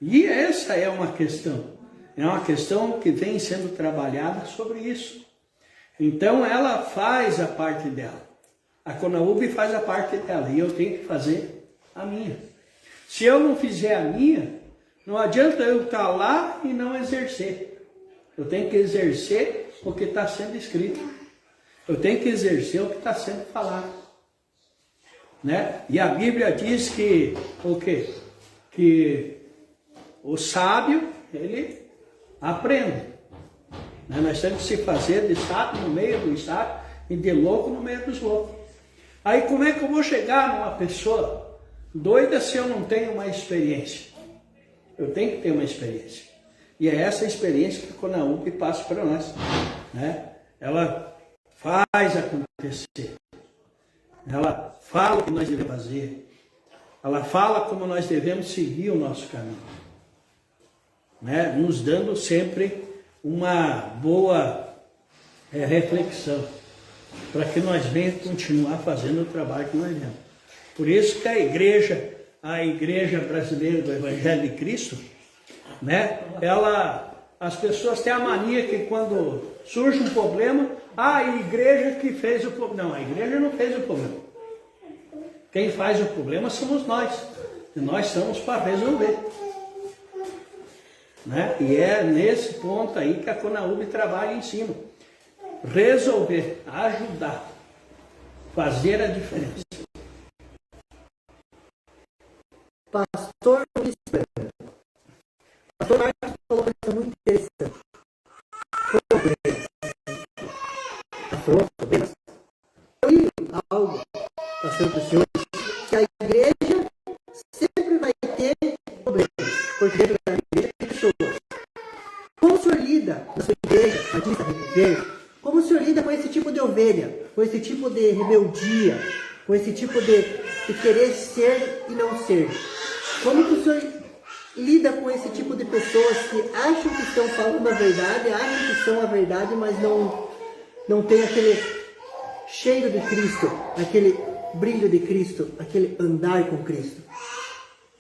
E essa é uma questão que vem sendo trabalhada sobre isso. Então ela faz a parte dela. A Conaúbe faz a parte dela e eu tenho que fazer a minha. Se eu não fizer a minha, não adianta eu estar lá e não exercer. Eu tenho que exercer o que está sendo escrito. Eu tenho que exercer o que está sendo falado. Né? E a Bíblia diz que o quê? Que o sábio, ele aprende. Né? Nós temos que se fazer de sábio no meio dos sábios e de louco no meio dos loucos. Aí como é que eu vou chegar numa pessoa doida se eu não tenho uma experiência? Eu tenho que ter uma experiência. E é essa experiência que a CONAUB passa para nós, né? Ela faz acontecer. Ela fala o que nós devemos fazer. Ela fala como nós devemos seguir o nosso caminho, né? Nos dando sempre uma boa reflexão, para que nós venhamos continuar fazendo o trabalho que nós temos. Por isso que a Igreja Brasileira do Evangelho de Cristo, né? As pessoas têm a mania que quando surge um problema, a igreja que fez o problema. Não, a igreja não fez o problema. Quem faz o problema somos nós. E nós estamos para resolver, né? E é nesse ponto aí que a CONAUB trabalha em cima. Resolver, ajudar, fazer a diferença. Pastor Luiz Branco. Pastor Marcos falou uma coisa muito interessante. Problemas. E algo, pastor para os senhores, que a igreja sempre vai ter problemas. Porque dentro da igreja tem pessoas. Como o senhor lida na sua igreja, Batista Reviver? Como o senhor lida com esse tipo de ovelha? Com esse tipo de rebeldia? Com esse tipo de querer ser e não ser? Como que o senhor lida com esse tipo de pessoas que acham que estão falando a verdade, acham que são a verdade, mas não tem aquele cheiro de Cristo, aquele brilho de Cristo, aquele andar com Cristo?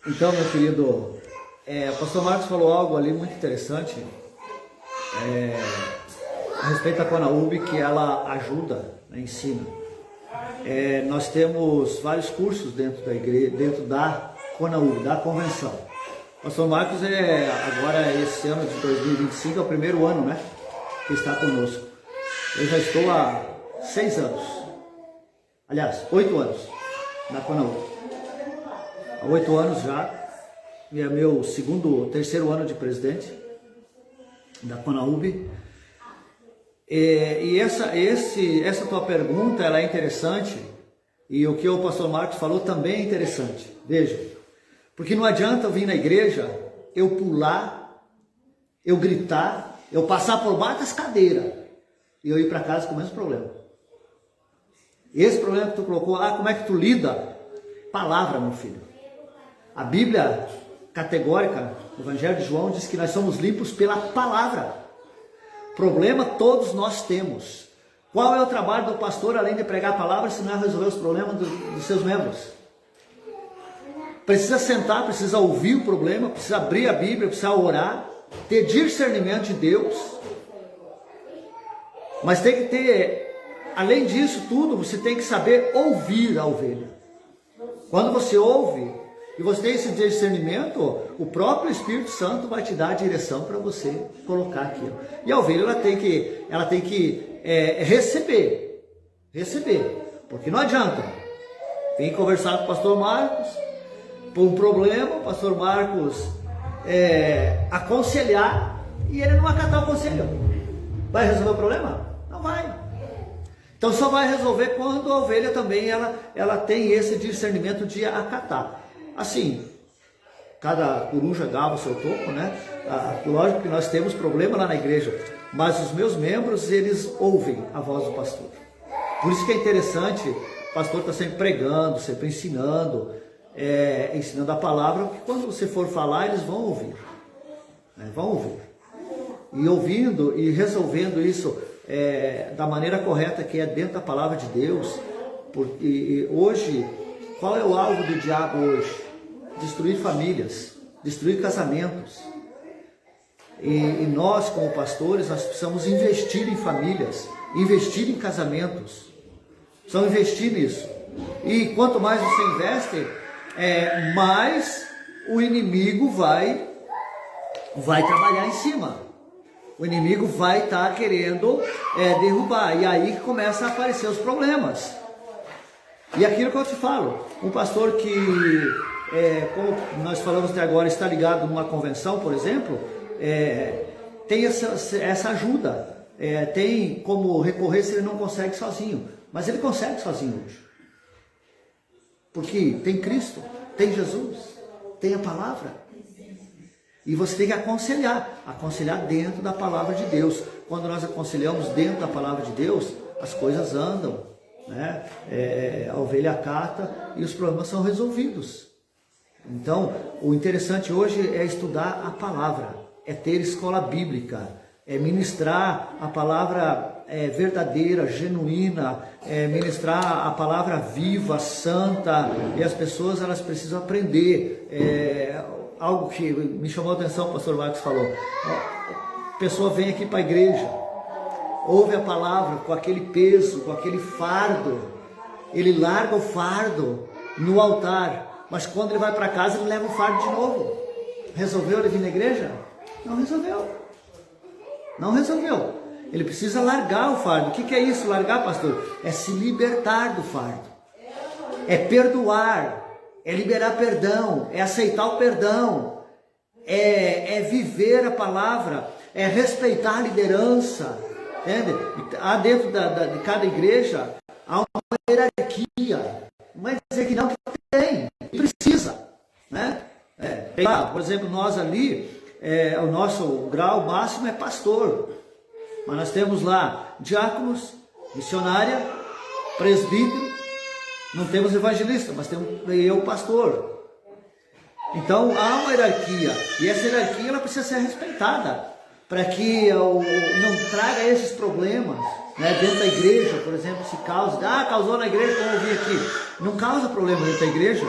Então, meu querido, o pastor Marcos falou algo ali muito interessante a respeito da CONAUB, que ela ajuda, né, ensina. Nós temos vários cursos dentro da igreja, dentro da CONAUB, da convenção. O pastor Marcos agora esse ano de 2025 é o primeiro ano, né, que está conosco. Eu já estou há 6 anos, aliás, 8 anos na CONAUB. Há 8 anos já, e é meu terceiro ano de presidente da CONAUB. E essa tua pergunta, ela é interessante, e o que o pastor Marcos falou também é interessante. Veja, porque não adianta eu vir na igreja, eu pular, eu gritar, eu passar por baixo das cadeiras e eu ir para casa com o mesmo problema. Esse problema que tu colocou, como é que tu lida? Palavra, meu filho. A Bíblia categórica, o Evangelho de João, diz que nós somos limpos pela palavra. Problema todos nós temos. Qual é o trabalho do pastor, além de pregar a palavra, se não é resolver os problemas dos seus membros? Precisa sentar, precisa ouvir o problema, precisa abrir a Bíblia, precisa orar, ter discernimento de Deus. Mas tem que ter, além disso tudo, você tem que saber ouvir a ovelha. Quando você ouve e você tem esse discernimento, o próprio Espírito Santo vai te dar a direção para você colocar aquilo. E a ovelha ela tem que receber, porque não adianta vir conversar com o pastor Marcos por um problema, o pastor Marcos aconselhar e ele não acatar o conselho. Vai resolver o problema? Não vai. Então só vai resolver quando a ovelha também ela tem esse discernimento de acatar. Assim, cada coruja gava o seu toco, né? Lógico que nós temos problema lá na igreja, mas os meus membros, eles ouvem a voz do pastor. Por isso que é interessante, o pastor está sempre pregando, sempre ensinando, ensinando a palavra, porque quando você for falar, eles vão ouvir, né? Vão ouvir. E ouvindo e resolvendo isso da maneira correta, que é dentro da palavra de Deus. Porque hoje, qual é o alvo do diabo hoje? Destruir famílias, destruir casamentos. E nós, como pastores, nós precisamos investir em famílias, investir em casamentos. Precisamos investir nisso. E quanto mais você investe, mais o inimigo vai trabalhar em cima. O inimigo vai estar querendo derrubar. E aí que começam a aparecer os problemas. E aquilo que eu te falo, um pastor que, como nós falamos até agora, está ligado numa convenção, por exemplo, tem essa ajuda, tem como recorrer se ele não consegue sozinho, mas ele consegue sozinho hoje, porque tem Cristo, tem Jesus, tem a palavra. E você tem que aconselhar dentro da palavra de Deus. Quando nós aconselhamos dentro da palavra de Deus, as coisas andam, né? A ovelha acata e os problemas são resolvidos. Então, o interessante hoje é estudar a palavra, é ter escola bíblica, é ministrar a palavra verdadeira, genuína, ministrar a palavra viva, santa, e as pessoas elas precisam aprender. Algo que me chamou a atenção, o pastor Marcos falou, a pessoa vem aqui para a igreja, ouve a palavra com aquele peso, com aquele fardo, ele larga o fardo no altar, mas quando ele vai para casa ele leva o fardo de novo. Resolveu ele vir na igreja? Não resolveu. Não resolveu. Ele precisa largar o fardo. O que é isso, largar, pastor? É se libertar do fardo. É perdoar. É liberar perdão. É aceitar o perdão. É viver a palavra. É respeitar a liderança. Entende? Há dentro de cada igreja, há uma hierarquia. Mas é que não tem. Precisa. Né? Por exemplo, nós ali, o nosso grau máximo é pastor. Mas nós temos lá diáconos, missionária, presbítero, não temos evangelista, mas temos eu, pastor. Então há uma hierarquia, e essa hierarquia ela precisa ser respeitada, para que não traga esses problemas, né, dentro da igreja. Por exemplo, se causou na igreja, como eu vi aqui, não causa problema dentro da igreja,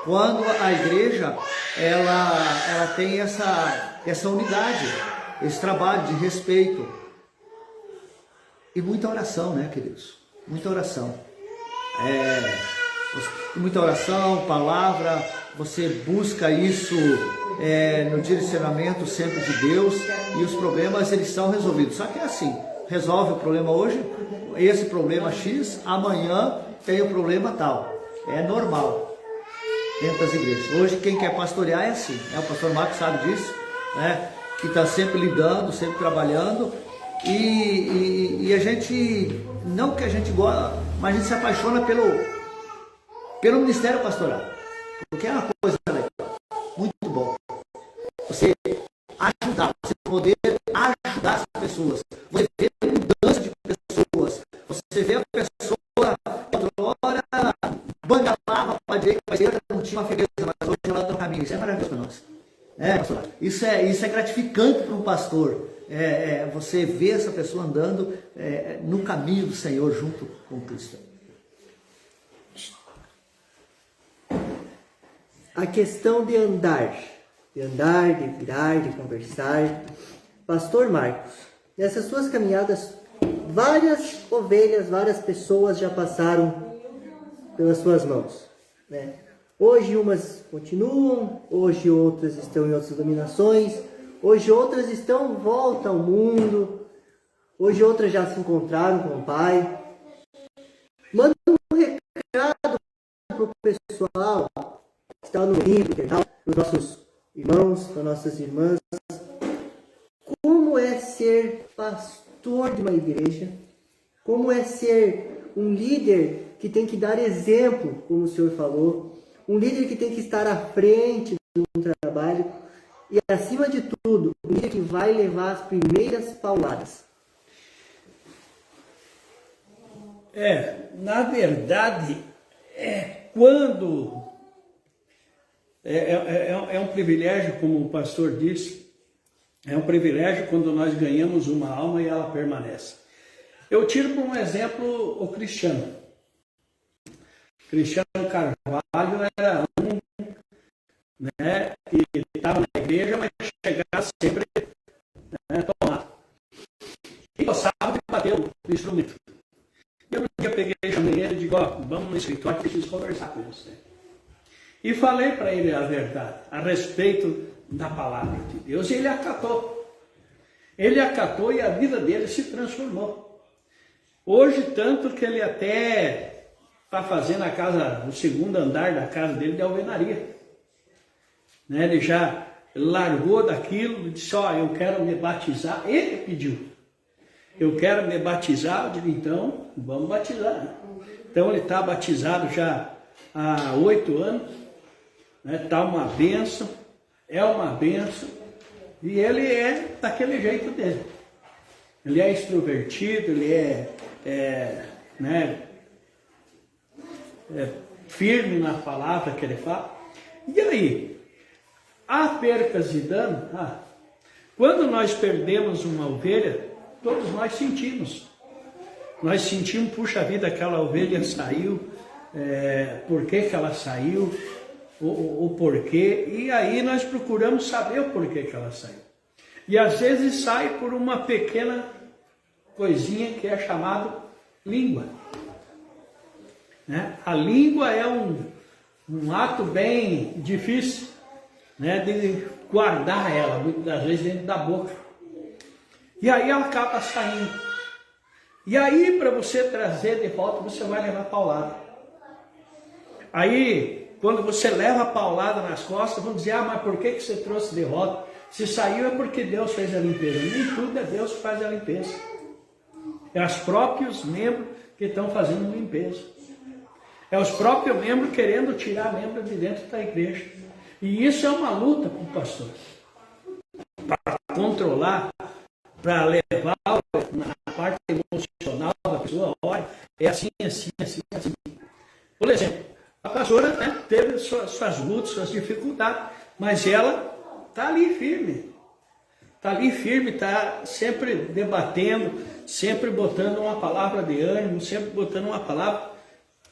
quando a igreja ela tem essa unidade, esse trabalho de respeito. E muita oração, né, queridos? Muita oração. Muita oração, palavra, você busca isso no direcionamento sempre de Deus, e os problemas eles são resolvidos. Só que é assim, resolve o problema hoje, esse problema X, amanhã tem o problema tal. É normal dentro das igrejas. Hoje quem quer pastorear é assim, o pastor Marcos sabe disso, né? Que está sempre lidando, sempre trabalhando. E a gente, não que a gente gosta, mas a gente se apaixona pelo ministério pastoral, porque é uma coisa legal, muito bom. Você ajudar, você poder ajudar as pessoas, você vê a mudança de pessoas, você vê a pessoa, outra hora, banda lava para a direita, para a esquerda, não tinha uma firmeza, mas hoje ela está no caminho. Isso é maravilhoso para nós. Pastor, isso é gratificante para um pastor. Você vê essa pessoa andando no caminho do Senhor junto com Cristo. A questão de andar, de virar, de conversar. Pastor Marcos, nessas suas caminhadas, várias ovelhas, várias pessoas já passaram pelas suas mãos, né? Hoje umas continuam, hoje outras estão em outras denominações, hoje outras estão volta ao mundo, hoje outras já se encontraram com o Pai. Manda um recado para o pessoal que está no livro, para os nossos irmãos, para nossas irmãs. Como é ser pastor de uma igreja? Como é ser um líder que tem que dar exemplo, como o senhor falou? Um líder que tem que estar à frente de um trabalho e, acima de tudo, um líder que vai levar as primeiras pauladas. Na verdade, quando... É um privilégio, como o pastor disse, é um privilégio quando nós ganhamos uma alma e ela permanece. Eu tiro por um exemplo o Cristiano. Cristiano Carvalho era que estava na igreja, mas chegava sempre tomado. E gostava de bater o instrumento. Eu um dia peguei, chamei ele e digo, vamos no escritório, preciso conversar com você. E falei para ele a verdade, a respeito da palavra de Deus, e ele acatou. Ele acatou e a vida dele se transformou. Hoje, tanto que ele até está fazendo o segundo andar da casa dele de alvenaria. Ele já largou daquilo, disse, eu quero me batizar. Ele pediu, eu quero me batizar. Eu digo, então, vamos batizar. Então ele está batizado já há 8 anos, está uma bênção, é uma bênção. E ele é daquele jeito dele. Ele é extrovertido, ele é firme na palavra que ele fala. E aí, há percas e danos? Quando nós perdemos uma ovelha, todos nós sentimos. Nós sentimos, puxa vida, aquela ovelha saiu, por que ela saiu, o porquê, e aí nós procuramos saber o porquê que ela saiu. E às vezes sai por uma pequena coisinha que é chamado língua. Né? A língua é um ato bem difícil, né, de guardar ela, muitas das vezes dentro da boca. E aí ela acaba saindo. E aí, para você trazer de volta, você vai levar paulada. Aí, quando você leva a paulada nas costas, vão dizer, mas por que você trouxe de volta? Se saiu é porque Deus fez a limpeza. Nem tudo é Deus que faz a limpeza. É os próprios membros que estão fazendo limpeza. É os próprios membros querendo tirar membros de dentro da igreja. E isso é uma luta para o pastor. Para controlar, para levar na parte emocional da pessoa, olha, é assim, assim, assim, assim. Por exemplo, a pastora, né, teve suas lutas, suas dificuldades, mas ela está ali firme. Está ali firme, está sempre debatendo, sempre botando uma palavra de ânimo, sempre botando uma palavra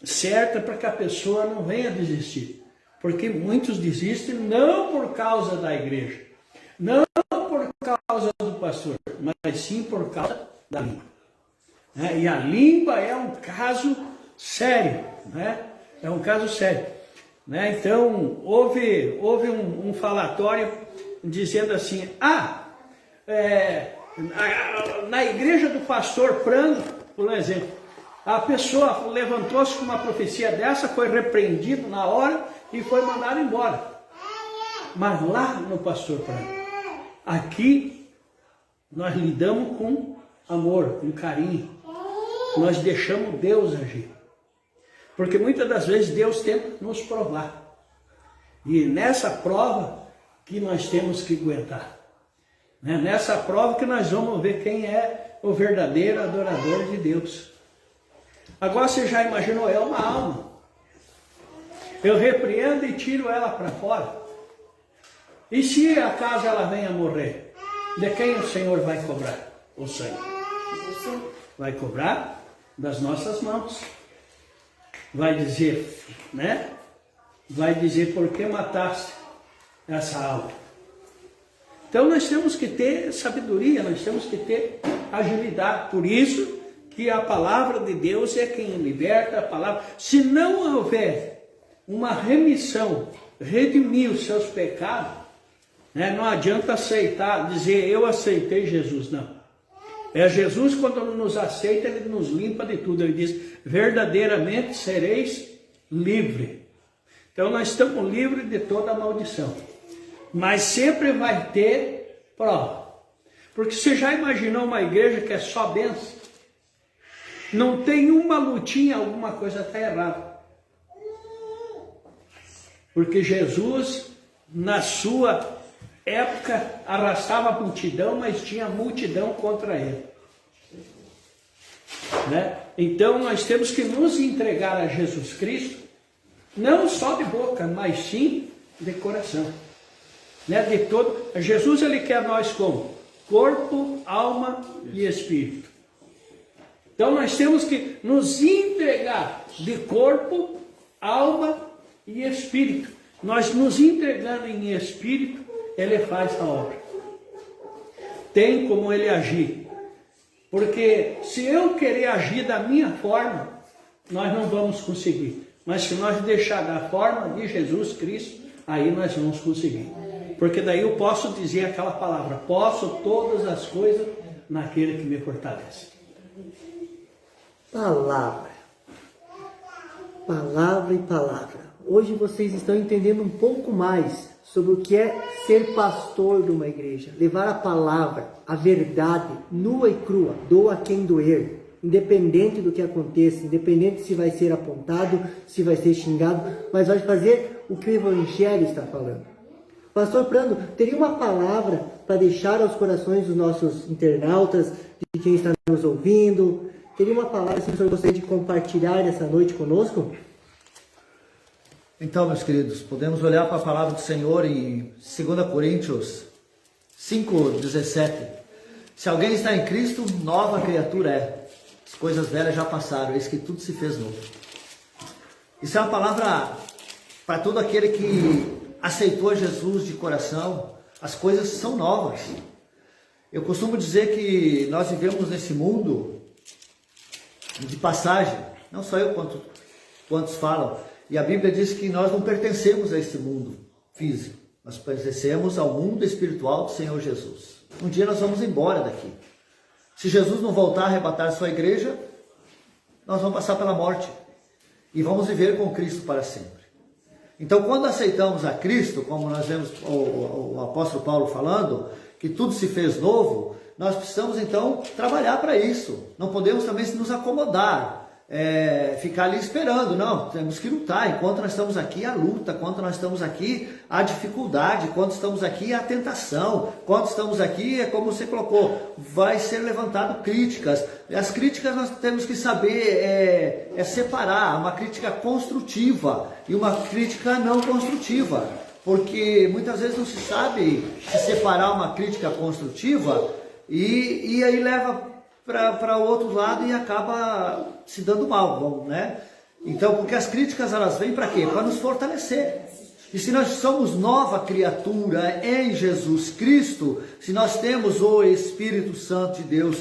certa para que a pessoa não venha desistir. Porque muitos desistem não por causa da igreja, não por causa do pastor, mas sim por causa da língua. E a língua é um caso sério, né? É um caso sério. Então, houve um falatório dizendo assim, na igreja do pastor Prando, por exemplo, a pessoa levantou-se com uma profecia dessa, foi repreendido na hora e foi mandado embora. Mas lá no pastor Prando, aqui nós lidamos com amor, com carinho. Nós deixamos Deus agir. Porque muitas das vezes Deus tenta nos provar. E nessa prova que nós temos que aguentar. Nessa prova que nós vamos ver quem é o verdadeiro adorador de Deus. Agora você já imaginou, é uma alma. Eu repreendo e tiro ela para fora. E se acaso ela venha morrer? De quem o Senhor vai cobrar o sangue? Vai cobrar das nossas mãos. Vai dizer, né? Vai dizer, por que mataste essa alma? Então nós temos que ter sabedoria, nós temos que ter agilidade. Por isso que a palavra de Deus é quem liberta a palavra. Se não houver uma remissão, redimir os seus pecados, né? Não adianta aceitar, dizer eu aceitei Jesus, não. É Jesus, quando nos aceita, ele nos limpa de tudo. Ele diz, verdadeiramente sereis livres. Então nós estamos livres de toda a maldição. Mas sempre vai ter prova. Porque você já imaginou uma igreja que é só bênção? Não tem uma lutinha, alguma coisa está errada. Porque Jesus, na sua época, arrastava a multidão, mas tinha multidão contra ele. Então nós temos que nos entregar a Jesus Cristo, não só de boca, mas sim de coração. De todo. Jesus, ele quer nós como? Corpo, alma e espírito. Então nós temos que nos entregar de corpo, alma e espírito. Nós nos entregando em espírito, ele faz a obra. Tem como ele agir. Porque se eu querer agir da minha forma, nós não vamos conseguir. Mas se nós deixar da forma de Jesus Cristo, aí nós vamos conseguir. Porque daí eu posso dizer aquela palavra, posso todas as coisas naquele que me fortalece. Palavra. Palavra e palavra. Hoje vocês estão entendendo um pouco mais sobre o que é ser pastor de uma igreja. Levar a palavra, a verdade, nua e crua, doa quem doer. Independente do que aconteça, independente se vai ser apontado, se vai ser xingado, mas vai fazer o que o Evangelho está falando. Pastor Prando, teria uma palavra para deixar aos corações dos nossos internautas, de quem está nos ouvindo? Teria uma palavra que o senhor gostaria de compartilhar essa noite conosco? Então, meus queridos, podemos olhar para a palavra do Senhor em 2 Coríntios 5:17. Se alguém está em Cristo, nova criatura é. As coisas velhas já passaram, eis que tudo se fez novo. Isso é uma palavra para todo aquele que aceitou Jesus de coração. As coisas são novas. Eu costumo dizer que nós vivemos nesse mundo de passagem. Não só eu, quantos falam. E a Bíblia diz que nós não pertencemos a esse mundo físico. Nós pertencemos ao mundo espiritual do Senhor Jesus. Um dia nós vamos embora daqui. Se Jesus não voltar a arrebatar a sua igreja, nós vamos passar pela morte. E vamos viver com Cristo para sempre. Então, quando aceitamos a Cristo, como nós vemos o apóstolo Paulo falando, que tudo se fez novo, nós precisamos então trabalhar para isso. Não podemos também nos acomodar, ficar ali esperando. Não, temos que lutar. Enquanto nós estamos aqui, a luta. Enquanto nós estamos aqui, a dificuldade. Enquanto estamos aqui, a tentação. Enquanto estamos aqui, é como você colocou, vai ser levantado críticas. As críticas nós temos que saber separar uma crítica construtiva e uma crítica não construtiva. Porque muitas vezes não se sabe separar uma crítica construtiva e aí leva para o outro lado e acaba se dando mal, né? Então, porque as críticas elas vêm para quê? Para nos fortalecer. E se nós somos nova criatura em Jesus Cristo, se nós temos o Espírito Santo de Deus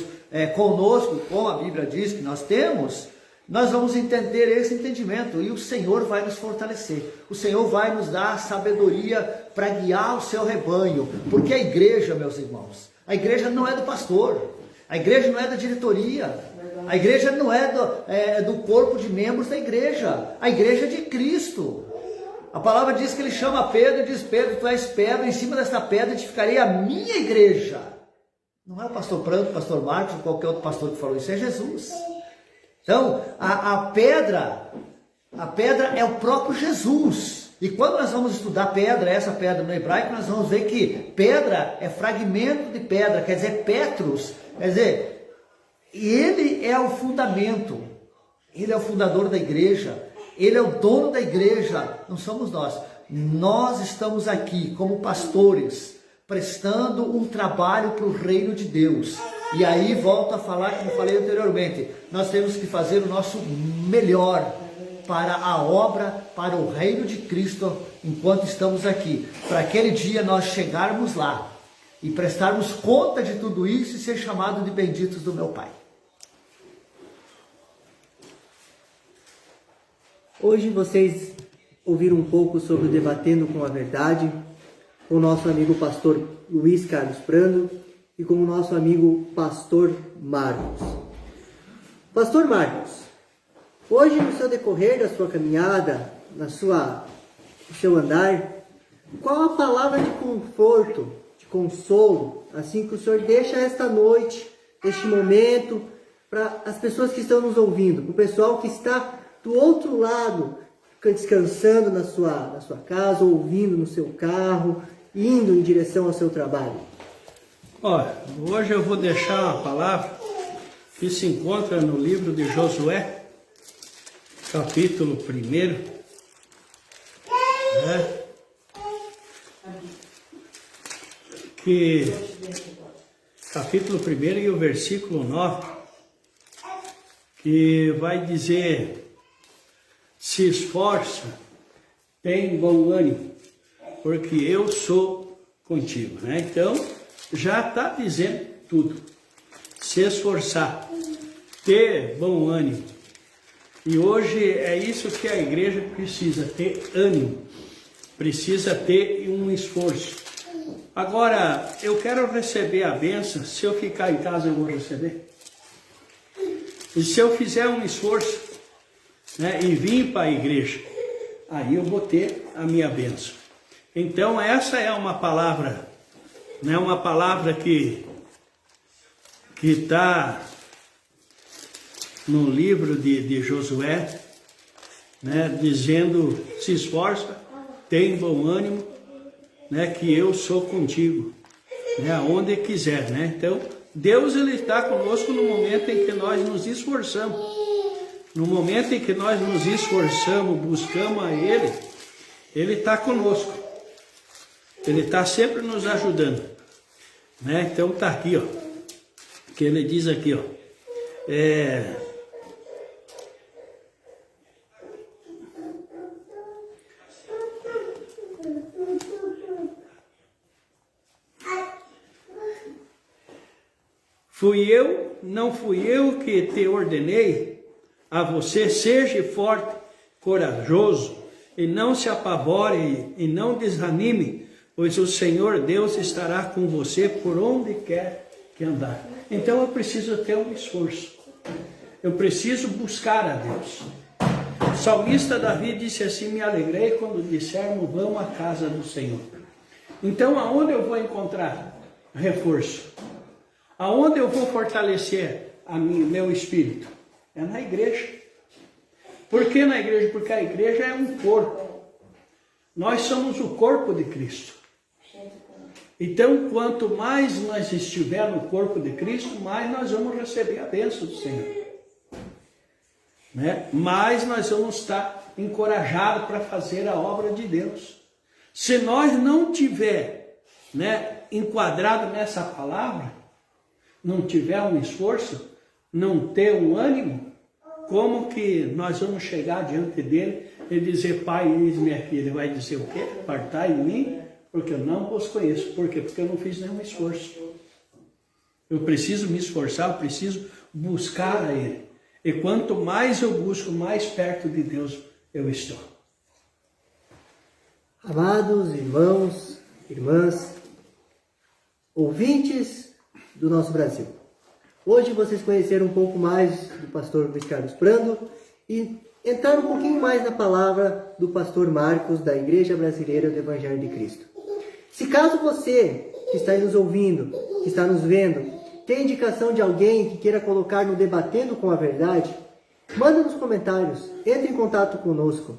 conosco, como a Bíblia diz que nós temos, nós vamos entender esse entendimento e o Senhor vai nos fortalecer. O Senhor vai nos dar sabedoria para guiar o seu rebanho. Porque a igreja, meus irmãos, a igreja não é do pastor. A igreja não é da diretoria, a igreja não é do corpo de membros da igreja, a igreja é de Cristo. A palavra diz que ele chama Pedro e diz: Pedro, tu és pedra, em cima desta pedra edificarei a minha igreja. Não é o pastor Pranto, o pastor Marcos ou qualquer outro pastor que falou isso, é Jesus. Então, a pedra é o próprio Jesus. E quando nós vamos estudar pedra, essa pedra no hebraico, nós vamos ver que pedra é fragmento de pedra, quer dizer, Petros. Quer dizer, ele é o fundamento, ele é o fundador da igreja, ele é o dono da igreja, não somos nós. Nós estamos aqui como pastores, prestando um trabalho para o reino de Deus. E aí volto a falar, como falei anteriormente, nós temos que fazer o nosso melhor para a obra, para o reino de Cristo, enquanto estamos aqui. Para aquele dia nós chegarmos lá e prestarmos conta de tudo isso e ser chamado de benditos do meu Pai. Hoje vocês ouviram um pouco sobre o Debatendo com a Verdade, com o nosso amigo pastor Luiz Carlos Prando e com o nosso amigo pastor Marcos. Pastor Marcos, hoje no seu decorrer da sua caminhada, no seu andar, qual a palavra de conforto, de consolo, assim que o Senhor deixa esta noite, este momento, para as pessoas que estão nos ouvindo, para o pessoal que está do outro lado, descansando na sua casa, ouvindo no seu carro, indo em direção ao seu trabalho? Olha, hoje eu vou deixar uma palavra que se encontra no livro de Josué, capítulo 1, né? Que capítulo 1 e o versículo 9, que vai dizer: se esforça, tem bom ânimo, porque eu sou contigo, né? Então, já está dizendo tudo. Se esforçar, ter bom ânimo. E hoje é isso que a igreja precisa, ter ânimo, precisa ter um esforço. Agora, eu quero receber a bênção. Se eu ficar em casa, eu vou receber. E se eu fizer um esforço, né, e vir para a igreja, aí eu vou ter a minha bênção. Então, essa é uma palavra, né, uma palavra que está no livro de Josué, né, dizendo: se esforça, tem bom ânimo, né, que eu sou contigo. né? Aonde quiser, né? Então, Deus ele está conosco no momento em que nós nos esforçamos. No momento em que nós nos esforçamos, buscamos a Ele, Ele está conosco. Ele está sempre nos ajudando, né? Então está aqui, ó, que Ele diz aqui, ó, não fui eu que te ordenei a você, seja forte, corajoso, e não se apavore e não desanime, pois o Senhor Deus estará com você por onde quer que andar. Então eu preciso ter um esforço, eu preciso buscar a Deus. O salmista Davi disse assim: me alegrei quando dissermos vamos à casa do Senhor. Então aonde eu vou encontrar reforço? Aonde eu vou fortalecer meu espírito? É na igreja. Por que na igreja? Porque a igreja é um corpo. Nós somos o corpo de Cristo. Então, quanto mais nós estiver no corpo de Cristo, mais nós vamos receber a bênção do Senhor, né? Mais nós vamos estar encorajados para fazer a obra de Deus. Se nós não tiver, né, enquadrado nessa palavra, não tiver um esforço, não ter um ânimo, como que nós vamos chegar diante dele e dizer: Pai, eis-me aqui? Ele vai dizer o quê? Apartai de mim, porque eu não vos conheço. Por quê? Porque eu não fiz nenhum esforço. Eu preciso me esforçar, eu preciso buscar a Ele. E quanto mais eu busco, mais perto de Deus eu estou. Amados irmãos, irmãs, ouvintes do nosso Brasil. Hoje vocês conheceram um pouco mais do pastor Luiz Carlos Prando e entraram um pouquinho mais na palavra do pastor Marcos, da Igreja Brasileira do Evangelho de Cristo. Se caso você que está aí nos ouvindo, que está nos vendo, tem indicação de alguém que queira colocar no Debatendo com a Verdade, manda nos comentários, entre em contato conosco.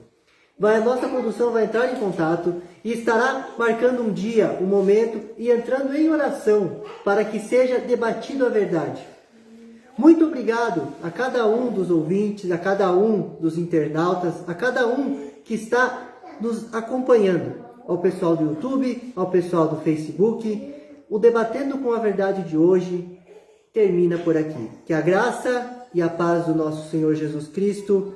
A nossa produção vai entrar em contato e estará marcando um dia, um momento e entrando em oração para que seja debatido a verdade. Muito obrigado a cada um dos ouvintes, a cada um dos internautas, a cada um que está nos acompanhando. Ao pessoal do YouTube, ao pessoal do Facebook. O Debatendo com a Verdade de hoje termina por aqui. Que a graça e a paz do nosso Senhor Jesus Cristo